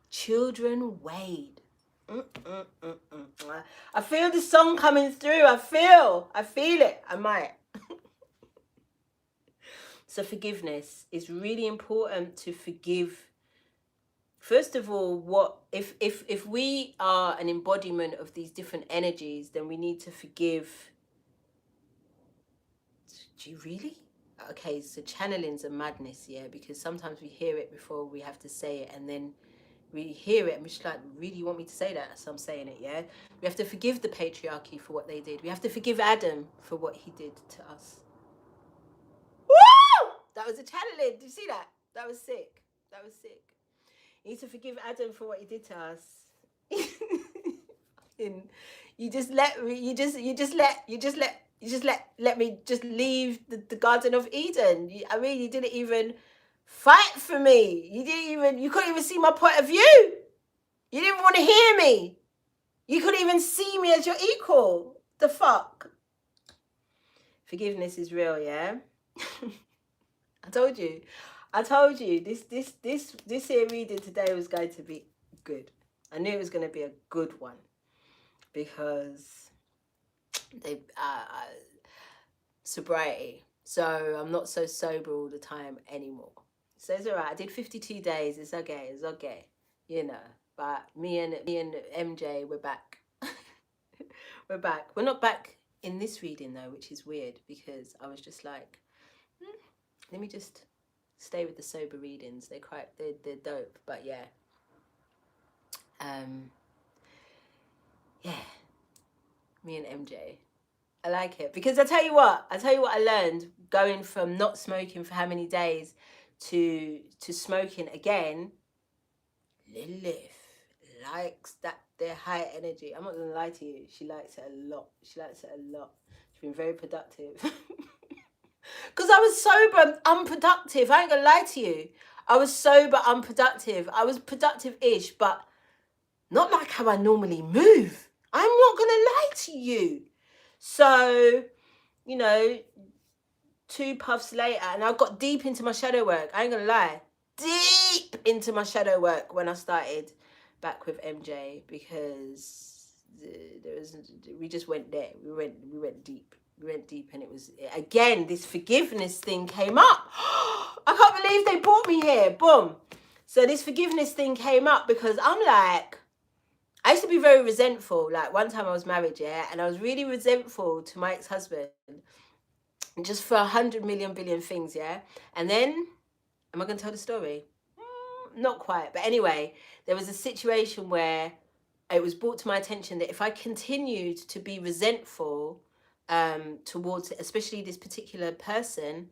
Children wade. I feel the song coming through. I feel it. I might. So forgiveness is really important, to forgive. First of all, what if we are an embodiment of these different energies, then we need to forgive. Do you really? Okay, so channeling's a madness, yeah, because sometimes we hear it before we have to say it, and then we hear it and we're just like, really, you want me to say that? So I'm saying it, yeah? We have to forgive the patriarchy for what they did. We have to forgive Adam for what he did to us. Woo! That was a channeling. Did you see that? That was sick. That was sick. You need to forgive Adam for what he did to us. Let me just leave the Garden of Eden. I mean, you didn't even fight for me. You couldn't even see my point of view. You didn't want to hear me. You couldn't even see me as your equal. The fuck? Forgiveness is real, yeah? I told you. This here reading today was going to be good. I knew it was going to be a good one, because sobriety. So I'm not so sober all the time anymore. So it's all right. I did 52 days. It's okay. You know. But me and MJ, we're back. We're back. We're not back in this reading though, which is weird, because I was just like, let me just stay with the sober readings. They're dope. But yeah. Yeah. Me and MJ. I like it, because I tell you what I learned going from not smoking for how many days to smoking again. Lilith likes that, their high energy. I'm not gonna lie to you, she likes it a lot. She's been very productive. Because I was sober and unproductive. I ain't gonna lie to you. I was sober, unproductive. I was productive-ish, but not like how I normally move. I'm not gonna lie to you. So, you know, 2 puffs later, and I got deep into my shadow work. I ain't gonna lie. Deep into my shadow work when I started back with MJ, because we just went there. We went deep. We went deep, and it was, again, this forgiveness thing came up. I can't believe they brought me here. Boom. So this forgiveness thing came up because I'm like, I used to be very resentful. Like, one time I was married, yeah, and I was really resentful to my ex-husband, just for 100 million billion things, yeah. And then, am I going to tell the story? Not quite. But anyway, there was a situation where it was brought to my attention that if I continued to be resentful towards, especially this particular person,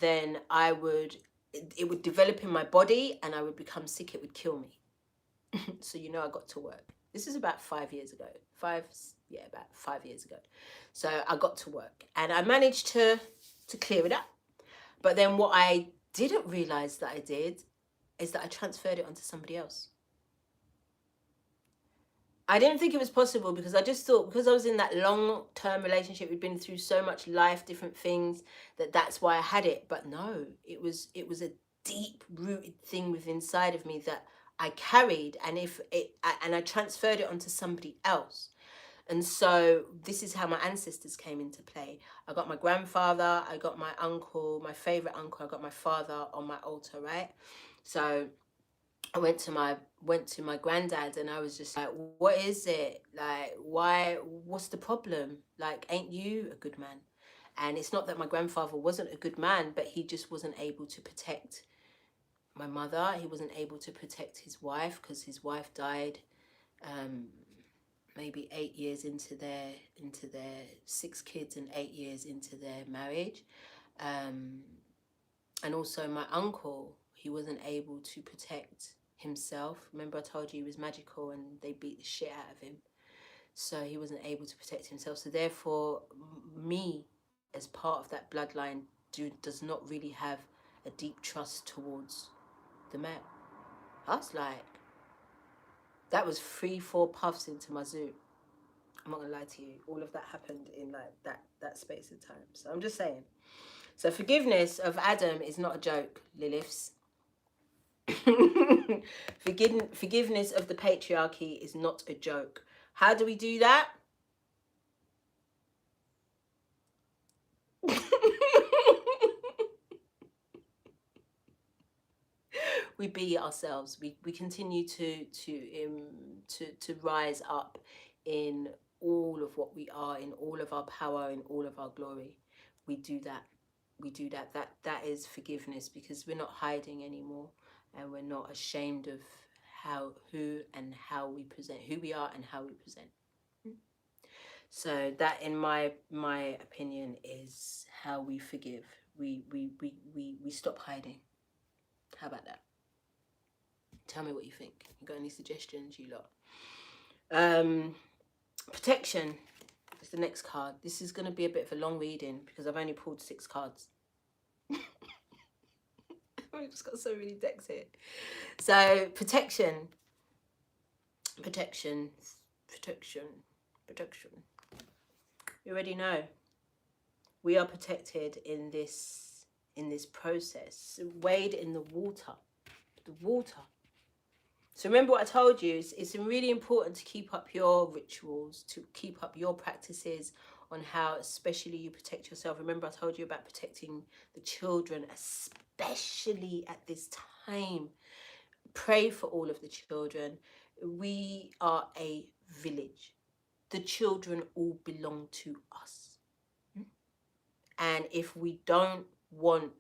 then it would develop in my body and I would become sick. It would kill me. So, you know, I got to work. This is about 5 years ago. About 5 years ago. So I got to work and I managed to clear it up. But then what I didn't realize that I did is that I transferred it onto somebody else. I didn't think it was possible, because I just thought, because I was in that long-term relationship, we'd been through so much life, different things, that's why I had it. But no, it was a deep-rooted thing within inside of me that I carried, and I transferred it onto somebody else. And so this is how my ancestors came into play. I got my grandfather, I got my uncle, my favorite uncle, I got my father on my altar, right? So I went to my granddad, and I was just like, what is it? Like, what's the problem? Like, ain't you a good man? And it's not that my grandfather wasn't a good man, but he just wasn't able to protect my mother. He wasn't able to protect his wife, because his wife died maybe 8 years into their 6 kids and 8 years into their marriage. And also my uncle, he wasn't able to protect himself. Remember I told you he was magical and they beat the shit out of him. So he wasn't able to protect himself. So therefore, me, as part of that bloodline, does not really have a deep trust towards the male. I was like, that was 3-4 puffs into my zoo. I'm not gonna lie to you. All of that happened in like that space of time. So I'm just saying. So forgiveness of Adam is not a joke, Liliths. Forgiveness of the patriarchy is not a joke. How do we do that? We be ourselves. We continue to rise up in all of what we are, in all of our power, in all of our glory. We do that. We do that. That is forgiveness, because we're not hiding anymore, and we're not ashamed of who we present, who we are and how we present. So that, in my opinion, is how we forgive. We stop hiding. How about that? Tell me what you think. You got any suggestions, you lot? Protection is the next card. This is going to be a bit of a long reading because I've only pulled 6 cards. I've just got so many decks here. So protection. You already know. We are protected in this process. Wade in the water. The water. So remember what I told you, it's really important to keep up your rituals, to keep up your practices on how especially you protect yourself. Remember I told you about protecting the children, especially at this time. Pray for all of the children. We are a village. The children all belong to us. And if we don't want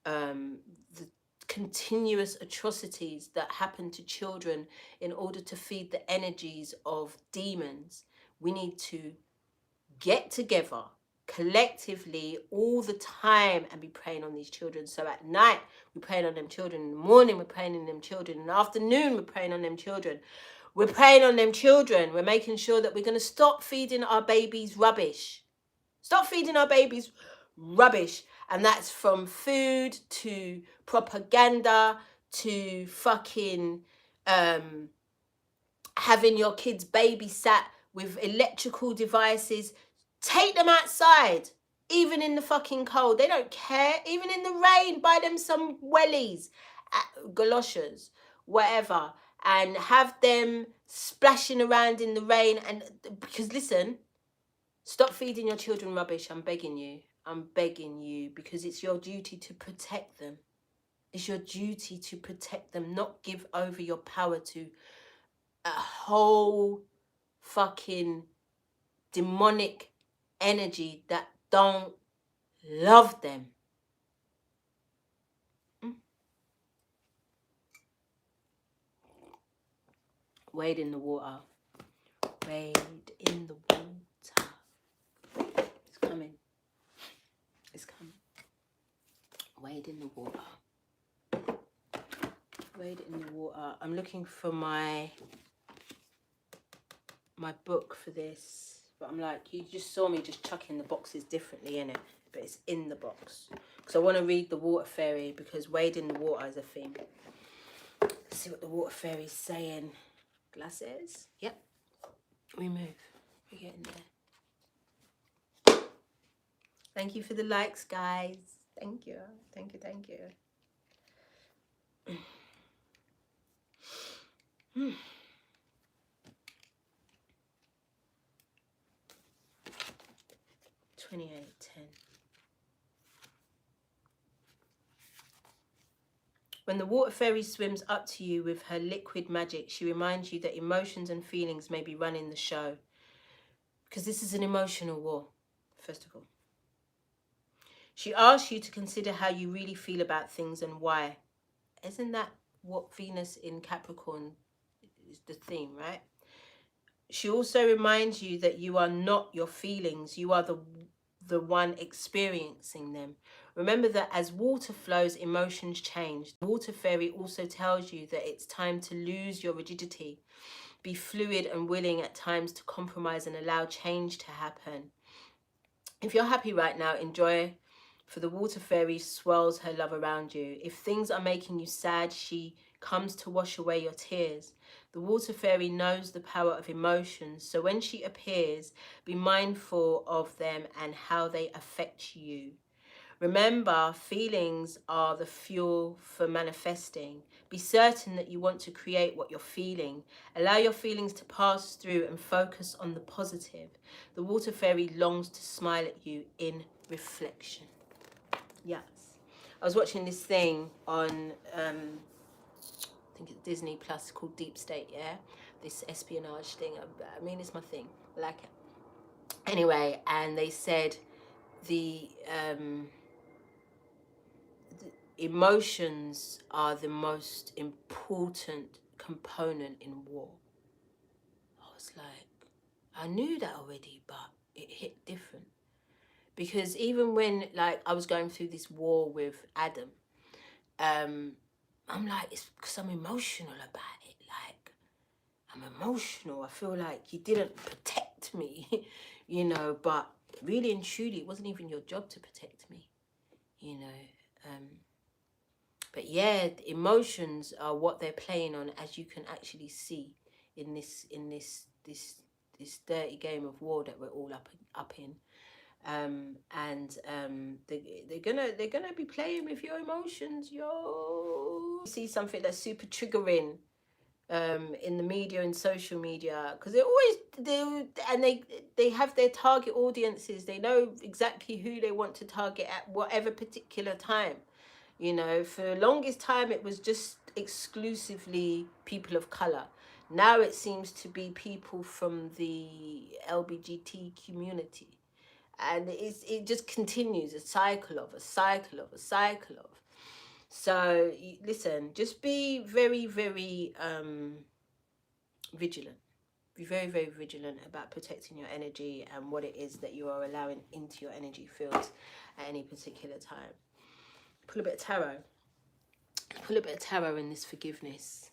the continuous atrocities that happen to children in order to feed the energies of demons, we need to get together collectively all the time and be praying on these children. So at night we're praying on them children, in the morning we're praying on them children, in the afternoon we're praying on them children. We're praying on them children. We're making sure that we're going to stop feeding our babies rubbish. Stop feeding our babies rubbish. And that's from food to propaganda to fucking having your kids babysat with electrical devices. Take them outside, even in the fucking cold. They don't care. Even in the rain, buy them some wellies, galoshes, whatever, and have them splashing around in the rain. And because listen, stop feeding your children rubbish. I'm begging you. I'm begging you, because it's your duty to protect them. It's your duty to protect them, not give over your power to a whole fucking demonic energy that don't love them. Wade in the water. Wade in the water. It's coming. It's coming. Wade in the water. Wade in the water. I'm looking for my book for this, but I'm like, you just saw me just chucking the boxes differently in it, but it's in the box because I want to read the water fairy, because wade in the water is a theme. Let's see what the water fairy's saying. Glasses. Yep. We move. We're getting there. Thank you for the likes, guys. Thank you. Thank you. Thank you. 28:10. When the water fairy swims up to you with her liquid magic, she reminds you that emotions and feelings may be running the show. Because this is an emotional war, first of all. She asks you to consider how you really feel about things and why. Isn't that what Venus in Capricorn is the theme, right? She also reminds you that you are not your feelings. You are the one experiencing them. Remember that as water flows, emotions change. The water fairy also tells you that it's time to lose your rigidity. Be fluid and willing at times to compromise and allow change to happen. If you're happy right now, enjoy, for the water fairy swirls her love around you. If things are making you sad, she comes to wash away your tears. The water fairy knows the power of emotions, so when she appears, be mindful of them and how they affect you. Remember, feelings are the fuel for manifesting. Be certain that you want to create what you're feeling. Allow your feelings to pass through and focus on the positive. The water fairy longs to smile at you in reflection. Yes. I was watching this thing on, I think it's Disney Plus, called Deep State, yeah? This espionage thing. I mean, it's my thing. I like it. Anyway, and they said the emotions are the most important component in war. I was like, I knew that already, but it hit different. Because even when, like, I was going through this war with Adam, I'm like, it's because I'm emotional about it. Like, I'm emotional. I feel like you didn't protect me, you know, but really and truly, it wasn't even your job to protect me, you know. But yeah, the emotions are what they're playing on, as you can actually see in this dirty game of war that we're all up in. They're gonna be playing with your emotions, yo. You see something that's super triggering in the media and social media, because they have their target audiences. They know exactly who they want to target at whatever particular time. You know, for the longest time, it was just exclusively people of color. Now it seems to be people from the LGBT community. And it just continues, a cycle of a cycle of a cycle of. So, listen, just be very, very vigilant. Be very, very vigilant about protecting your energy and what it is that you are allowing into your energy fields at any particular time. Pull a bit of tarot. Pull a bit of tarot in this forgiveness.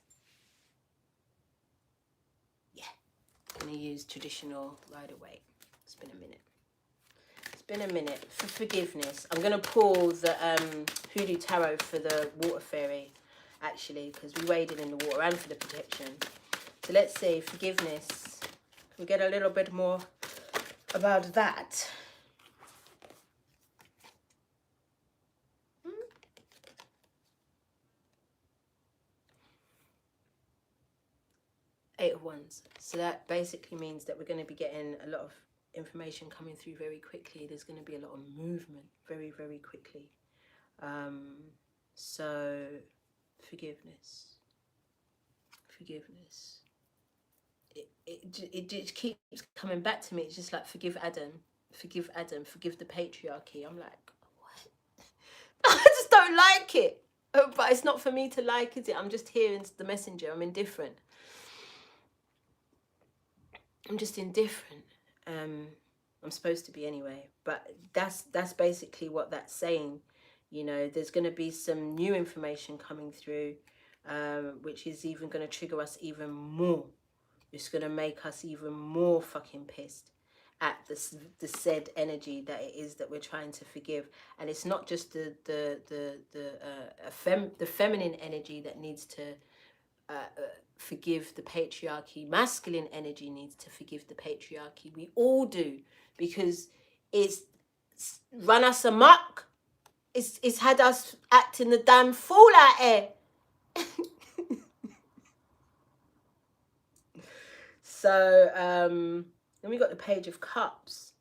Yeah. I'm going to use traditional Rider-Waite. It's been a minute. It's been a minute. For forgiveness, I'm going to pull the Hoodoo Tarot for the Water Fairy, actually, because we waded in the water, and for the protection. So let's see, forgiveness. Can we get a little bit more about that? Eight of Wands. So that basically means that we're going to be getting a lot of information coming through very quickly. There's going to be a lot of movement very, very quickly. So forgiveness. It just keeps coming back to me. It's just like, forgive Adam, forgive the patriarchy. I'm like, what? I just don't like it. But it's not for me to like, is it? I'm just here as the messenger. I'm indifferent. I'm just indifferent. I'm supposed to be anyway. But that's basically what that's saying. You know, there's going to be some new information coming through, which is even going to trigger us even more. It's going to make us even more fucking pissed at the said energy that it is that we're trying to forgive. And it's not just the feminine energy that needs to forgive the patriarchy. Masculine energy needs to forgive the patriarchy. We all do, because it's run us amok. It's had us acting the damn fool out here. So then we got the Page of Cups.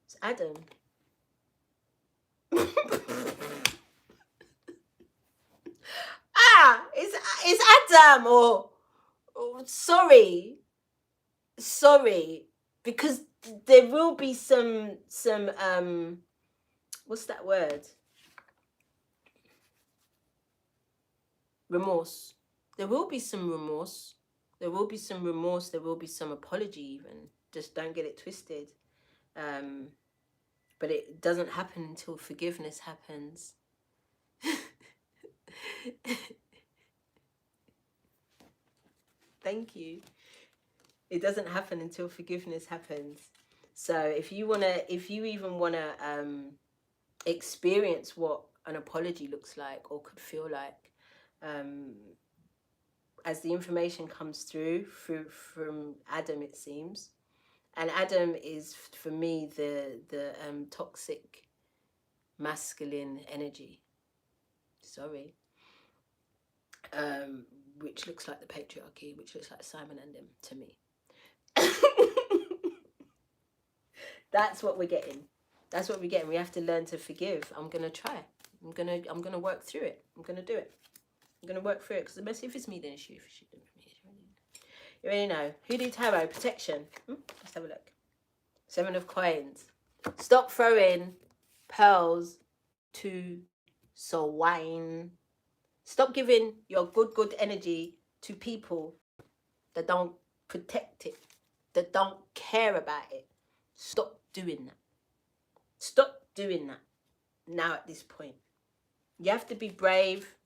It's Adam. It's Adam, or sorry, because there will be some what's that word? Remorse. There will be some remorse. There will be some remorse. There will be some apology even. Just don't get it twisted. But it doesn't happen until forgiveness happens. Thank you. It doesn't happen until forgiveness happens. So if you even wanna experience what an apology looks like or could feel like, as the information comes through from Adam, it seems, and Adam is for me the toxic masculine energy. Sorry. Which looks like the patriarchy, which looks like Simon and them to me. That's what we're getting. That's what we're getting. We have to learn to forgive. I'm gonna try. I'm gonna work through it. I'm gonna do it. I'm gonna work through it, because if it's me, then it's you. If it's you, then it's me. You already know. Hoodoo Tarot protection. Let's have a look. 7 of Coins. Stop throwing pearls to swine. Stop giving your good energy to people that don't protect it, that don't care about it. Stop doing that. Stop doing that now at this point. You have to be brave,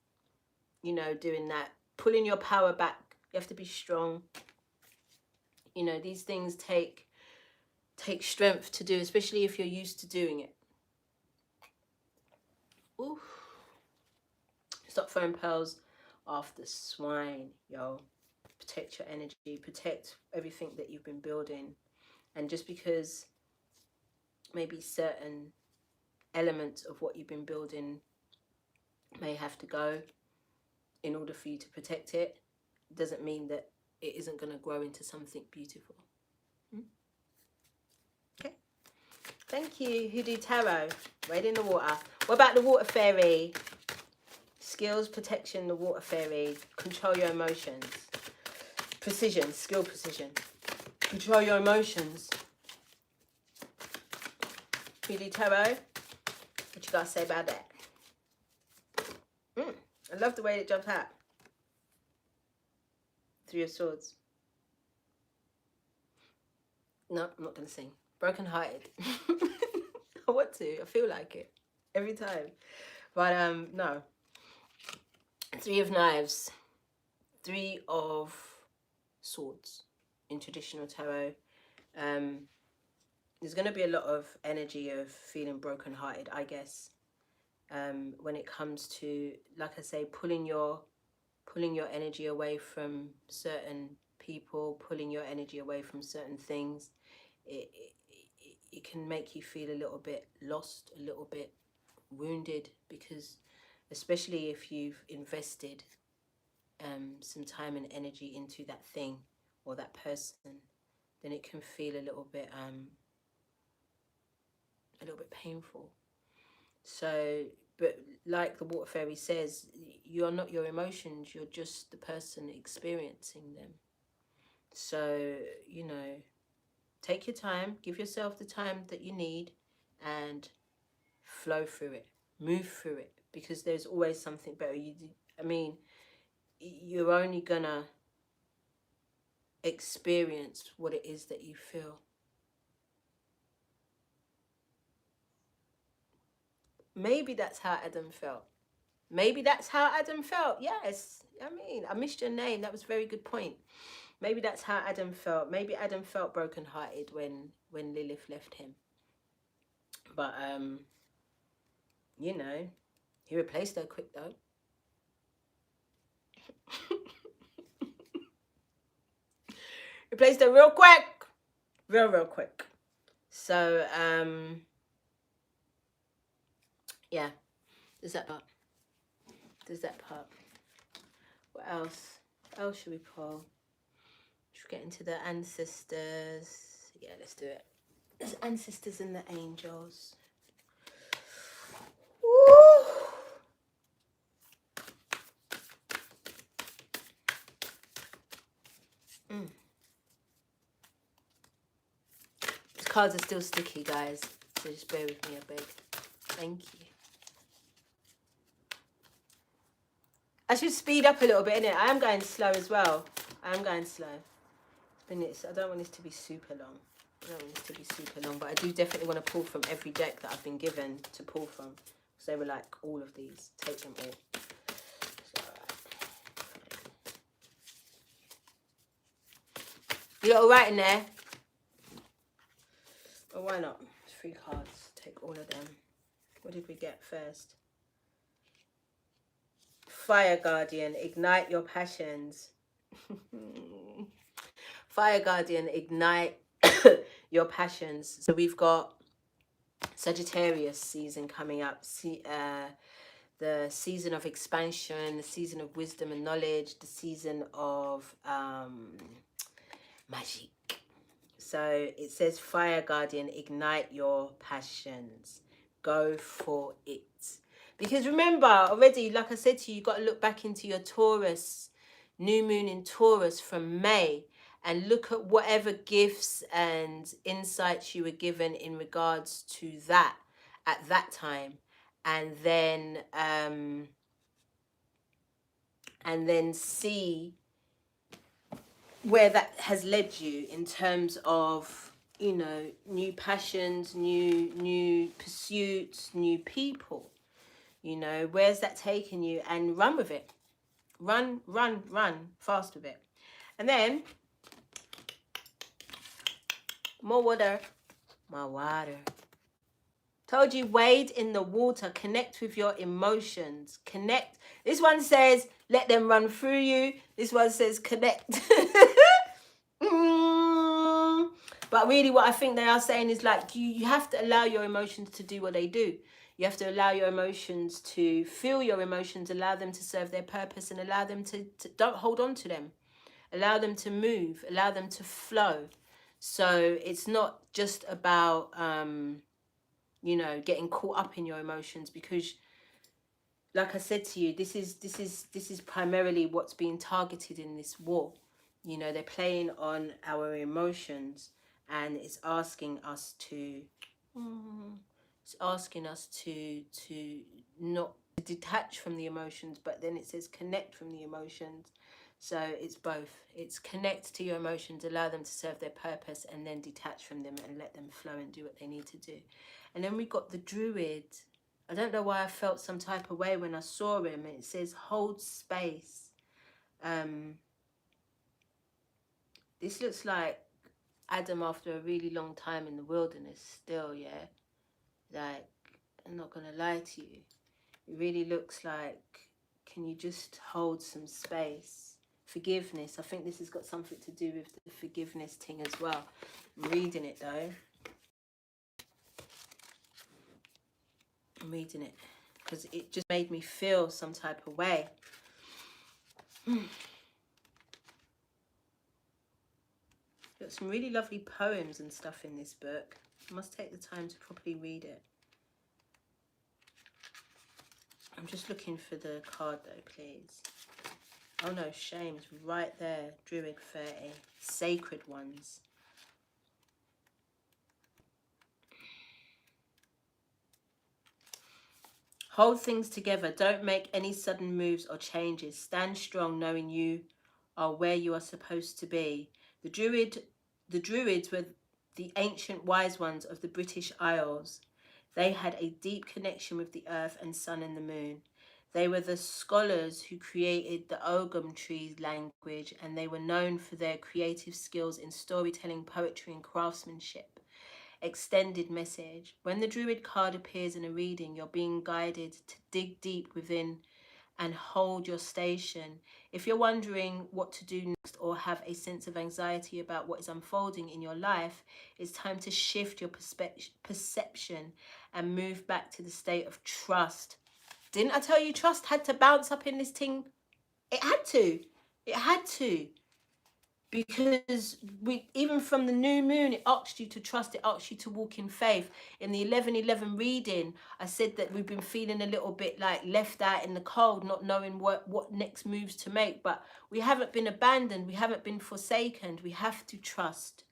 you know, doing that. Pulling your power back. You have to be strong. You know, these things take strength to do, especially if you're used to doing it. Ooh. Stop throwing pearls after swine, yo. Protect your energy. Protect everything that you've been building. And just because maybe certain elements of what you've been building may have to go in order for you to protect it, doesn't mean that it isn't going to grow into something beautiful. Okay. Thank you, Hoodoo Tarot. Wade in the water. What about the water fairy? Skills, protection, the water fairy. Control your emotions. Precision, skill precision. Control your emotions. Hoodoo Tarot. What you got to say about that? I love the way it jumped out. 3 of Swords. No, I'm not going to sing. Broken hearted. I want to. I feel like it. Every time. But, no. 3 of Knives. 3 of Swords in traditional tarot. There's going to be a lot of energy of feeling broken hearted, I guess. When it comes to, like I say, pulling your energy away from certain people, pulling your energy away from certain things, it can make you feel a little bit lost, a little bit wounded, because especially if you've invested some time and energy into that thing or that person, then it can feel a little bit painful. So, but like the water fairy says, you're not your emotions, you're just the person experiencing them. So, you know, take your time, give yourself the time that you need, and flow through it, move through it, because there's always something better. You're only gonna experience what it is that you feel. Maybe that's how Adam felt. Maybe that's how Adam felt. Yes. I missed your name. That was a very good point. Maybe that's how Adam felt. Maybe Adam felt brokenhearted when Lilith left him. But, you know, he replaced her quick, though. Replaced her real quick. Real quick. So, yeah, there's that part. What else? What else should we pull? Should we get into the ancestors? Yeah, let's do it. There's ancestors and the angels. Woo! These cards are still sticky, guys, so just bear with me, I beg. Thank you. I should speed up a little bit, innit? I am going slow as well. I'm going slow. I don't want this to be super long. I don't want this to be super long, but I do definitely want to pull from every deck that I've been given to pull from. So they were like, all of these. Take them all. So, you all right in there? Well, why not? 3 cards. Take all of them. What did we get first? Fire Guardian, ignite your passions. Fire Guardian, ignite your passions. So we've got Sagittarius season coming up. The season of expansion, the season of wisdom and knowledge, the season of Magik. So it says, Fire Guardian, ignite your passions. Go for it. Because remember, already, like I said to you, you've got to look back into your Taurus, new moon in Taurus from May, and look at whatever gifts and insights you were given in regards to that at that time. And then see where that has led you in terms of, you know, new passions, new pursuits, new people. You know, where's that taking you? And run with it. Run fast with it. And then more water. Told you, wade in the water. Connect with your emotions. Connect. This one says, let them run through you. This one says, connect. But really what I think they are saying is like, you have to allow your emotions to do what they do. You have to allow your emotions to feel your emotions, allow them to serve their purpose, and allow them to don't hold on to them. Allow them to move, allow them to flow. So it's not just about, you know, getting caught up in your emotions, because like I said to you, this is primarily what's being targeted in this war. You know, they're playing on our emotions, and it's asking us to not detach from the emotions, but then it says connect from the emotions. So it's both. It's connect to your emotions, allow them to serve their purpose, and then detach from them and let them flow and do what they need to do. And then we got the Druid. I don't know why I felt some type of way when I saw him. It says hold space. This looks like Adam after a really long time in the wilderness still, yeah? Like, I'm not going to lie to you. It really looks like, can you just hold some space? Forgiveness. I think this has got something to do with the forgiveness thing as well. I'm reading it though. I'm reading it because it just made me feel some type of way. Got some really lovely poems and stuff in this book. I must take the time to properly read it. I'm just looking for the card though, please. Oh no, shame's right there. Druid 30. Sacred ones. Hold things together. Don't make any sudden moves or changes. Stand strong knowing you are where you are supposed to be. The Druids were the ancient wise ones of the British Isles. They had a deep connection with the earth and sun and the moon. They were the scholars who created the Ogham tree language, and they were known for their creative skills in storytelling, poetry, and craftsmanship. Extended message. When the Druid card appears in a reading, you're being guided to dig deep within and hold your station. If you're wondering what to do next or have a sense of anxiety about what is unfolding in your life, it's time to shift your perception and move back to the state of trust. Didn't I tell you trust had to bounce up in this thing? It had to. It had to. Because even from the new moon, it asked you to trust, it asked you to walk in faith. In the 11/11 reading, I said that we've been feeling a little bit like left out in the cold, not knowing what next moves to make. But we haven't been abandoned, we haven't been forsaken. We have to trust.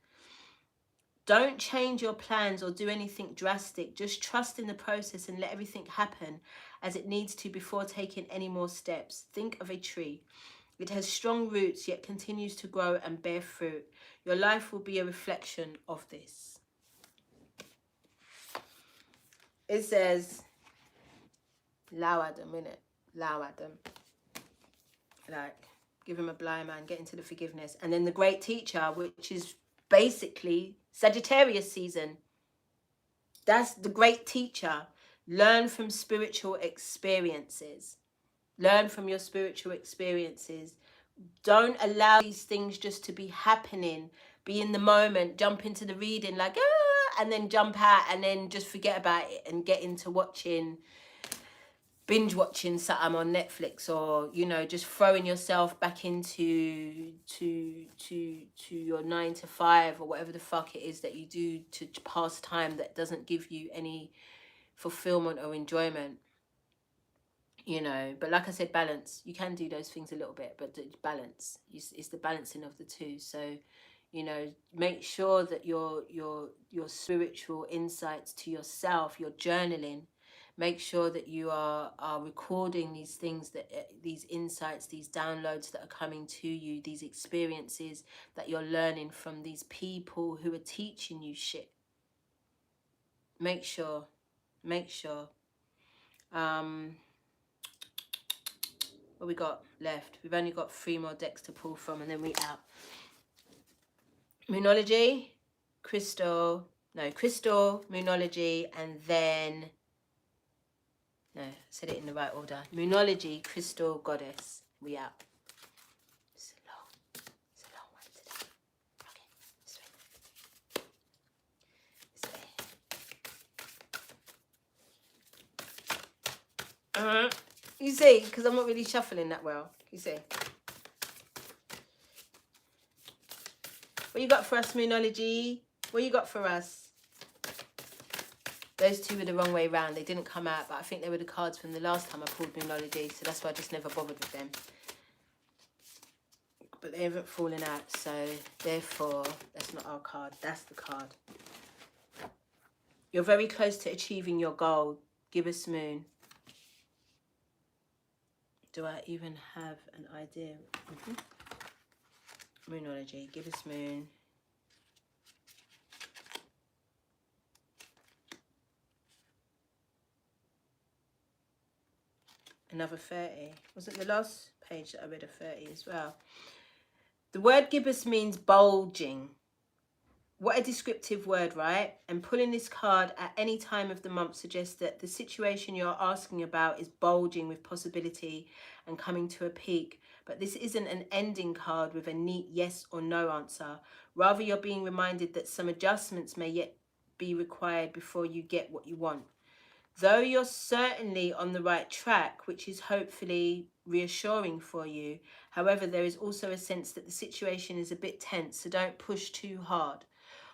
Don't change your plans or do anything drastic. Just trust in the process and let everything happen as it needs to before taking any more steps. Think of a tree. It has strong roots, yet continues to grow and bear fruit. Your life will be a reflection of this. It says, Lau Adam, innit? Lau Adam. Like, give him a blind man, get into the forgiveness. And then the great teacher, which is basically Sagittarius season. That's the great teacher. Learn from spiritual experiences. Learn from your spiritual experiences. Don't allow these things just to be happening. Be in the moment, jump into the reading like, ah, and then jump out and then just forget about it and get into binge watching something on Netflix, or, you know, just throwing yourself back into your 9 to 5 or whatever the fuck it is that you do to pass time that doesn't give you any fulfillment or enjoyment. You know, but like I said, balance. You can do those things a little bit, but balance. It's the balancing of the two. So, you know, make sure that your spiritual insights to yourself, your journaling, make sure that you are recording these things, that these insights, these downloads that are coming to you, these experiences that you're learning from these people who are teaching you shit. Make sure. What we got left? We've only got 3 more decks to pull from, and then we out. Moonology, crystal, Moonology, and then, no, I said it in the right order. Moonology, crystal, goddess. We out. It's a long one today. Okay, this way. You see, because I'm not really shuffling that well. You see. What you got for us, Moonology? What you got for us? Those two were the wrong way round. They didn't come out, but I think they were the cards from the last time I pulled Moonology, so that's why I just never bothered with them. But they haven't fallen out, so therefore, that's not our card. That's the card. You're very close to achieving your goal, Gibbous Moon. Do I even have an idea? Moonology, Gibbous Moon. Another 30. Was it the last page that I read a 30 as well? The word gibbous means bulging. What a descriptive word, right? And pulling this card at any time of the month suggests that the situation you're asking about is bulging with possibility and coming to a peak. But this isn't an ending card with a neat yes or no answer. Rather, you're being reminded that some adjustments may yet be required before you get what you want. Though you're certainly on the right track, which is hopefully reassuring for you, however, there is also a sense that the situation is a bit tense, so don't push too hard.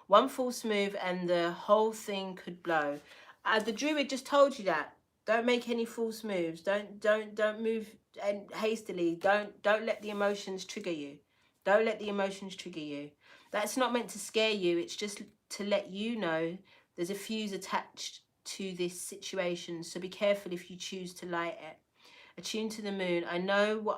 One false move and the whole thing could blow. The Druid just told you that. Don't make any false moves. Don't move hastily. Don't let the emotions trigger you. Don't let the emotions trigger you. That's not meant to scare you. It's just to let you know there's a fuse attached to this situation. So be careful if you choose to light it. Attune to the moon. I know that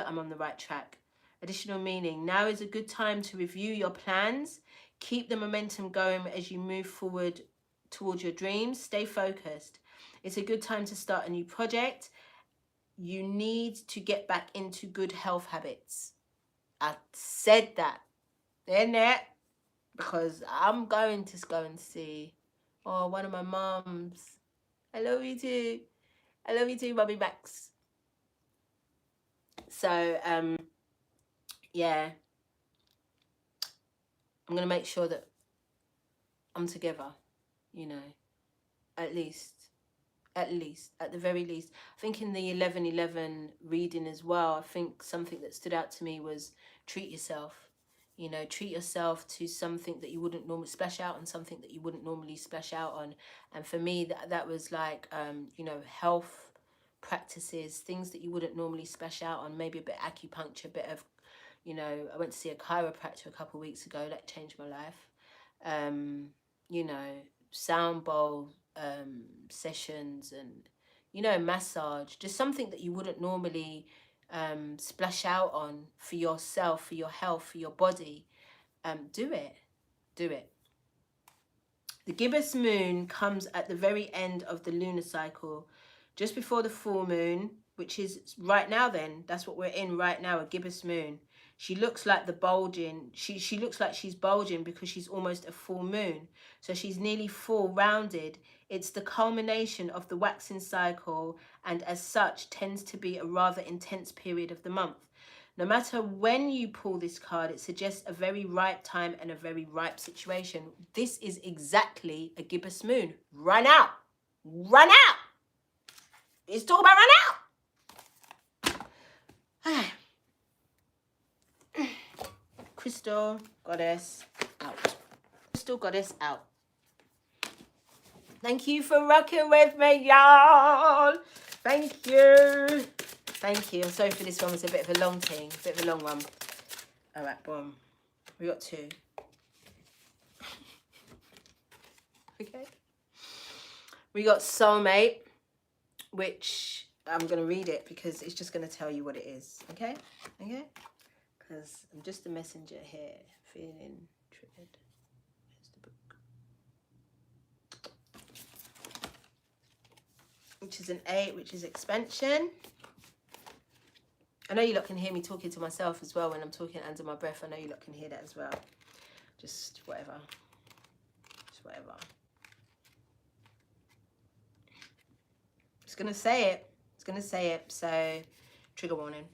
I'm on the right track. Additional meaning. Now is a good time to review your plans. Keep the momentum going as you move forward towards your dreams. Stay focused. It's a good time to start a new project. You need to get back into good health habits. I said that. Then that, because I'm going to go and see one of my mums. I love you too. I love you too, Bobby Max. So, yeah, I'm going to make sure that I'm together, you know, at the very least. I think in the 11/11 reading as well, I think something that stood out to me was treat yourself. You know, treat yourself to something that you wouldn't normally splash out on, something that you wouldn't normally splash out on. And for me, that was like, you know, health practices, things that you wouldn't normally splash out on, maybe a bit of acupuncture, a bit of, you know, I went to see a chiropractor a couple of weeks ago. That changed my life. You know, sound bowl sessions and, you know, massage. Just something that you wouldn't normally splash out on for yourself, for your health, for your body, do it. Do it. The Gibbous Moon comes at the very end of the lunar cycle, just before the full moon, which is right now then. That's what we're in right now, a Gibbous Moon. She looks like the bulging. She looks like she's bulging because she's almost a full moon. So she's nearly full rounded. It's the culmination of the waxing cycle and as such tends to be a rather intense period of the month. No matter when you pull this card, it suggests a very ripe time and a very ripe situation. This is exactly a Gibbous Moon. Run out. Run out. It's talking about run out. Crystal Goddess out. Crystal Goddess out. Thank you for rocking with me, y'all. Thank you. Thank you. I'm sorry for this one. It's a bit of a long thing. A bit of a long one. All right, boom. We got two. Okay. We got soulmate, which I'm going to read it because it's just going to tell you what it is. Okay? Okay? Because I'm just a messenger here. Feeling triggered. Where's the book? Which is an 8, which is expansion. I know you lot can hear me talking to myself as well when I'm talking under my breath. I know you lot can hear that as well. Just whatever. Just whatever. It's going to say it. It's going to say it. So, trigger warning.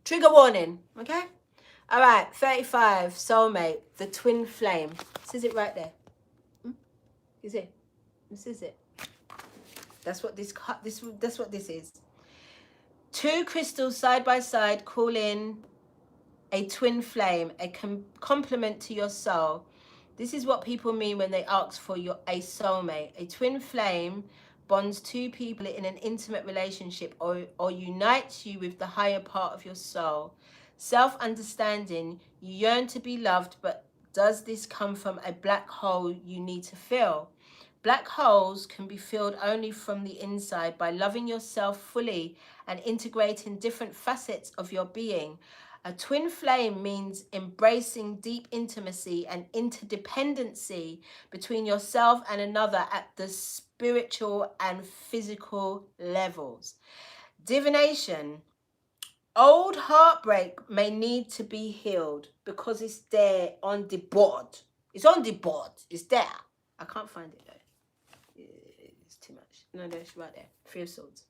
Trigger warning. Okay? All right. 35. Soulmate. The twin flame. This is it right there. Is it? This is it. That's what that's what this is. Two crystals side by side call in a twin flame, a complement to your soul. This is what people mean when they ask for a soulmate. A twin flame bonds two people in an intimate relationship or unites you with the higher part of your soul. Self-understanding, you yearn to be loved, but does this come from a black hole you need to fill? Black holes can be filled only from the inside by loving yourself fully and integrating different facets of your being. A twin flame means embracing deep intimacy and interdependency between yourself and another at the spiritual and physical levels. Divination. Old heartbreak may need to be healed because it's there on the board. It's on the board. It's there. I can't find it though. It's too much. No, it's right there. 3 of Swords.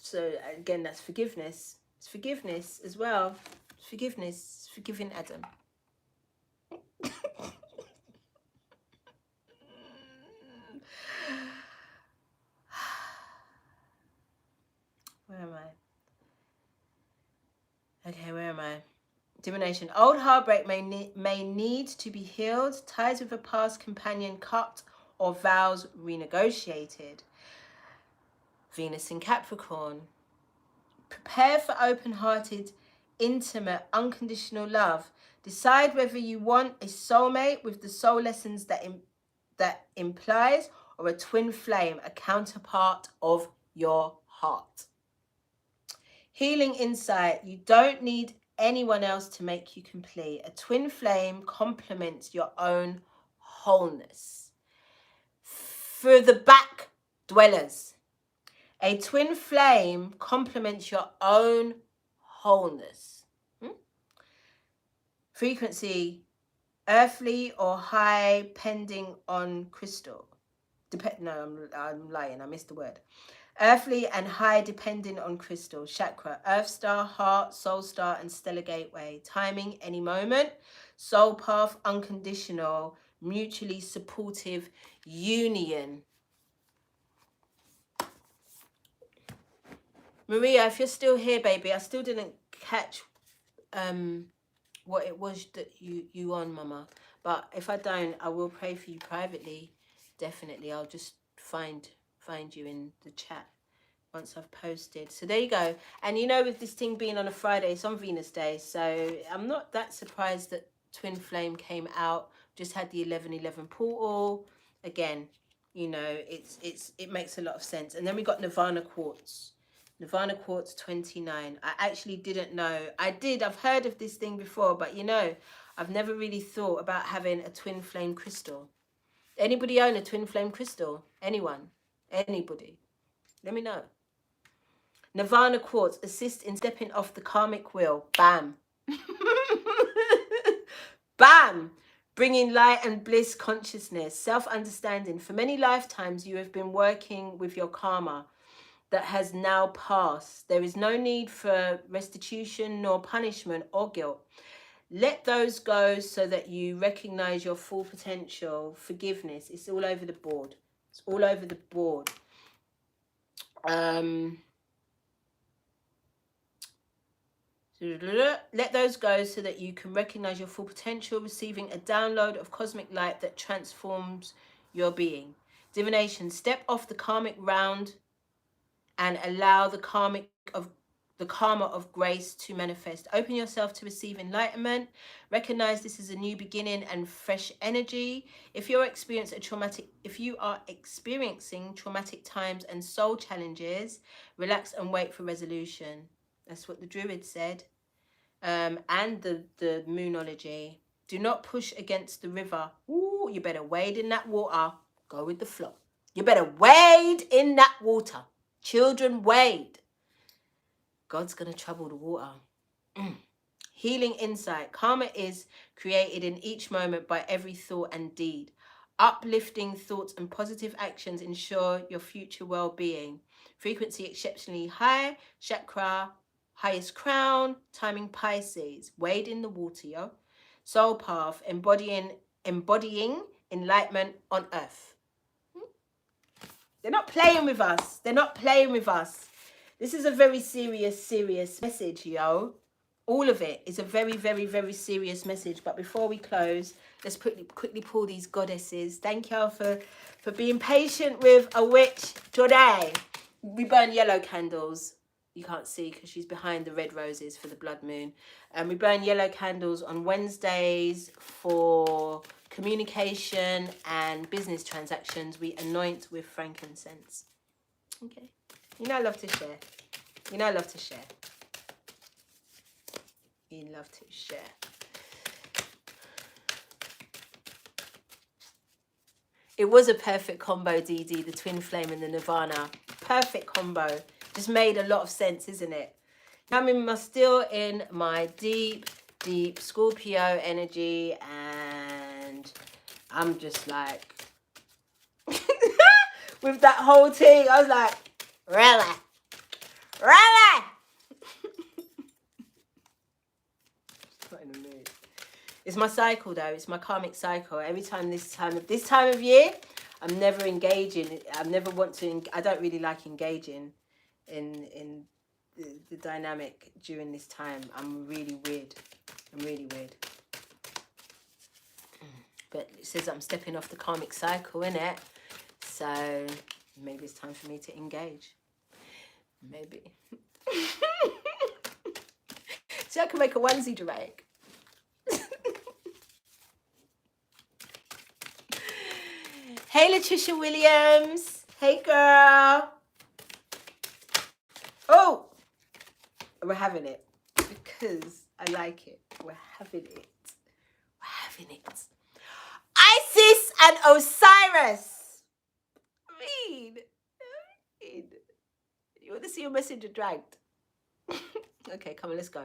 So again, that's forgiveness. It's forgiveness as well. It's forgiveness. It's forgiving Adam. Where am I? Okay, where am I? Divination. Old heartbreak may need to be healed. Ties with a past companion cut or vows renegotiated. Venus in Capricorn. Prepare for open-hearted, intimate, unconditional love. Decide whether you want a soulmate with the soul lessons that implies, or a twin flame, a counterpart of your heart. Healing insight. You don't need anyone else to make you complete. A twin flame complements your own wholeness. For the back dwellers, a twin flame complements your own wholeness. Frequency, earthly or high, depending on crystal. No, I'm lying. I missed the word. Earthly and high, depending on crystal. Chakra, earth star, heart, soul star, and stellar gateway. Timing, any moment. Soul path, unconditional, mutually supportive union. Maria, if you're still here, baby, I still didn't catch what it was that you on, mama. But if I don't, I will pray for you privately. Definitely. I'll just find you in the chat once I've posted. So there you go. And you know, with this thing being on a Friday, it's on Venus Day. So I'm not that surprised that Twin Flame came out. Just had the 11/11 portal. Again, you know, it makes a lot of sense. And then we got Nirvana Quartz. Nirvana Quartz 29. I actually didn't know. I've heard of this thing before, but you know, I've never really thought about having a twin flame crystal. Anybody own a twin flame crystal? Anyone? Anybody? Let me know. Nirvana Quartz assist in stepping off the karmic wheel. Bam. Bam. Bringing light and bliss consciousness, self-understanding. For many lifetimes, you have been working with your karma that has now passed. There is no need for restitution nor punishment or guilt. Let those go so that you recognize your full potential. Forgiveness. It's all over the board. It's all over the board. Let those go so that you can recognize your full potential, receiving a download of cosmic light that transforms your being. Divination. Step off the karmic round and allow the karma of grace to manifest. Open yourself to receive enlightenment. Recognize this is a new beginning and fresh energy. If you are experiencing traumatic times and soul challenges, relax and wait for resolution. That's what the Druid said. And the Moonology. Do not push against the river. Ooh, you better wade in that water. Go with the flow. You better wade in that water. Children, wade. God's going to trouble the water. Healing insight. Karma is created in each moment by every thought and deed. Uplifting thoughts and positive actions ensure your future well-being. Frequency exceptionally high. Chakra, highest crown. Timing Pisces. Wade in the water, yo. Soul path. Embodying enlightenment on earth. They're not playing with us. They're not playing with us. This is a very serious message, yo. All of it is a very, very, very serious message. But before we close, let's quickly pull these goddesses. Thank y'all for being patient with a witch today. We burn yellow candles. You can't see because she's behind the red roses for the blood moon. And we burn yellow candles on Wednesdays for communication and business transactions. We anoint with frankincense. Okay. You know I love to share. You know I love to share. You love to share. It was a perfect combo, DD, the twin flame and the Nirvana. Perfect combo. Just made a lot of sense, isn't it? Now I'm still in my deep Scorpio energy, and I'm just like with that whole thing, I was like, really? Not in the mood. It's my cycle though. It's my karmic cycle. Every time this time of year, I'm never engaging. I don't really like engaging in the dynamic during this time. I'm really weird. But it says I'm stepping off the karmic cycle, innit? So maybe it's time for me to engage. Maybe. See, I can make a onesie drake. Hey, Latricia Williams. Hey, girl. Oh, we're having it because I like it. We're having it. Isis and Osiris. I mean, you want to see your messenger dragged? Okay, come on, let's go.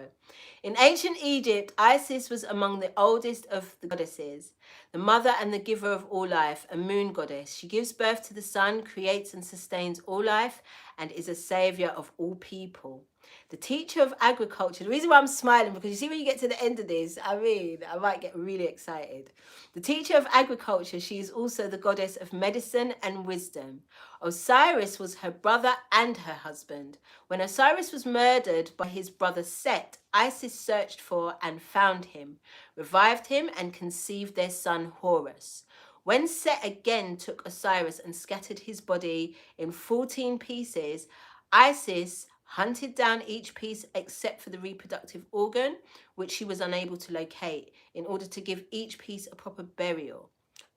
In ancient Egypt, Isis was among the oldest of the goddesses, the mother and the giver of all life, a moon goddess. She gives birth to the sun, creates and sustains all life, and is a savior of all people. The teacher of agriculture. The reason why I'm smiling, because you see when you get to the end of this, I mean, I might get really excited. The teacher of agriculture, she is also the goddess of medicine and wisdom. Osiris was her brother and her husband. When Osiris was murdered by his brother Set, Isis searched for and found him, revived him, and conceived their son Horus. When Set again took Osiris and scattered his body in 14 pieces, Isis hunted down each piece except for the reproductive organ, which she was unable to locate, in order to give each piece a proper burial.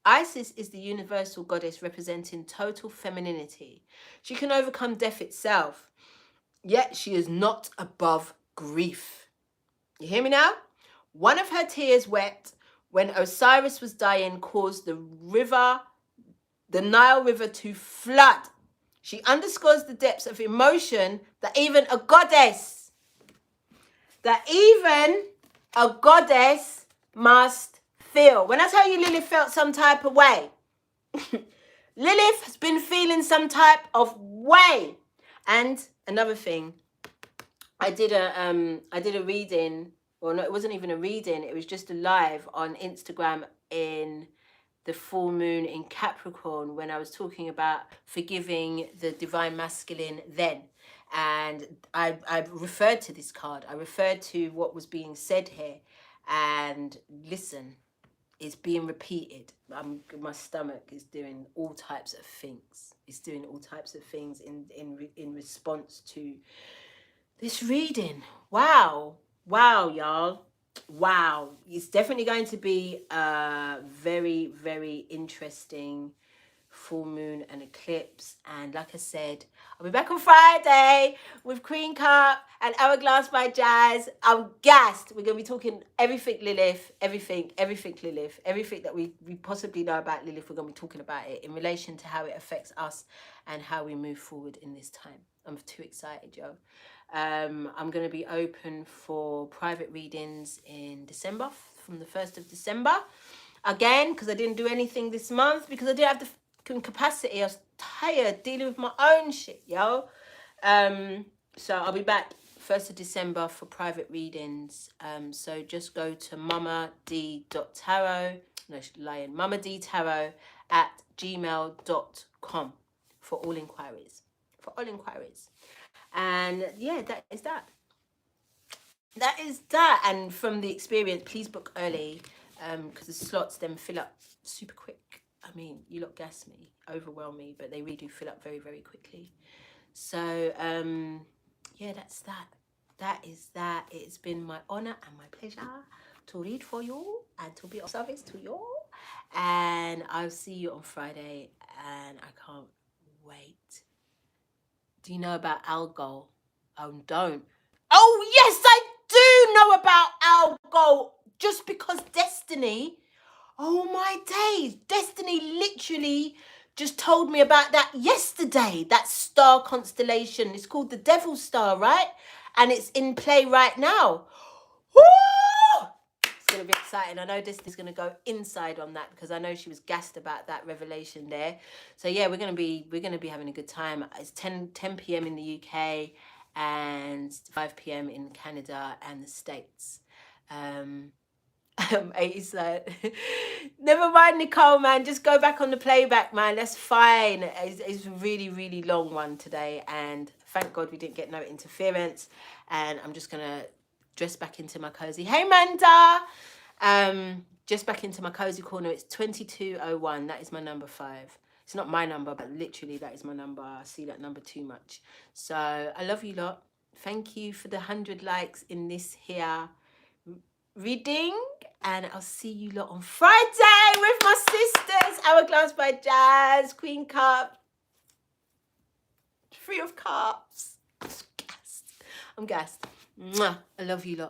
Isis is the universal goddess representing total femininity. She can overcome death itself. yet she is not above grief. You hear me now? One of her tears wept when Osiris was dying caused the Nile River to flood. She underscores the depths of emotion that even a goddess must feel. When I tell you Lilith felt some type of way, Lilith has been feeling some type of way. And another thing, I did a reading. Well, no, it wasn't even a reading. It was just a live on Instagram in the full moon in Capricorn when I was talking about forgiving the divine masculine then. And I referred to this card. I referred to what was being said here. And listen, it's being repeated. My stomach is doing all types of things. It's doing all types of things in response to this reading. Wow, y'all. Wow, it's definitely going to be a very, very interesting full moon and eclipse. And like I said, I'll be back on Friday with Queen Cup and Hourglass by Jas. I'm gassed. We're going to be talking everything Lilith, everything Lilith, everything that we possibly know about Lilith. We're going to be talking about it in relation to how it affects us and how we move forward in this time. I'm too excited, yo. I'm going to be open for private readings in December, from the 1st of December. Again, because I didn't do anything this month, because I didn't have the capacity. I was tired dealing with my own shit, yo. So I'll be back 1st of December for private readings. So just go to mamadtarot@gmail.com for all inquiries. And yeah, that is that. And from the experience, please book early, because the slots then fill up super quick. I mean, you lot gas me, overwhelm me, but they really do fill up very, very quickly. So yeah, that's that. That is that. It's been my honor and my pleasure to read for you and to be of service to you. And I'll see you on Friday, and I can't wait. Do you know about Algol? Oh, don't. Oh, yes, I do know about Algol. Just because Destiny, oh my days, Destiny literally just told me about that yesterday. That star constellation. It's called the Devil Star, right? And it's in play right now. Woo! It's going to be exciting. I know Destiny's going to go inside on that, because I know she was gassed about that revelation there. So yeah, we're going to be having a good time. It's 10 p.m. in the UK and 5 p.m. in Canada and the States. 80's like, never mind, Nicole, man, just go back on the playback, man, that's fine. It's a really, really long one today, and thank God we didn't get no interference. And I'm just gonna dress back into my cozy. Hey, Manda. Just back into my cozy corner. It's 2201. That is my number 5. It's not my number, but literally that is my number. I see that number too much. So I love you lot. Thank you for the 100 likes in this here reading, and I'll see you lot on Friday with my sisters. Hourglass by Jas, Queen Cup, 3 of Cups. I'm gassed. Mwah. I love you lot.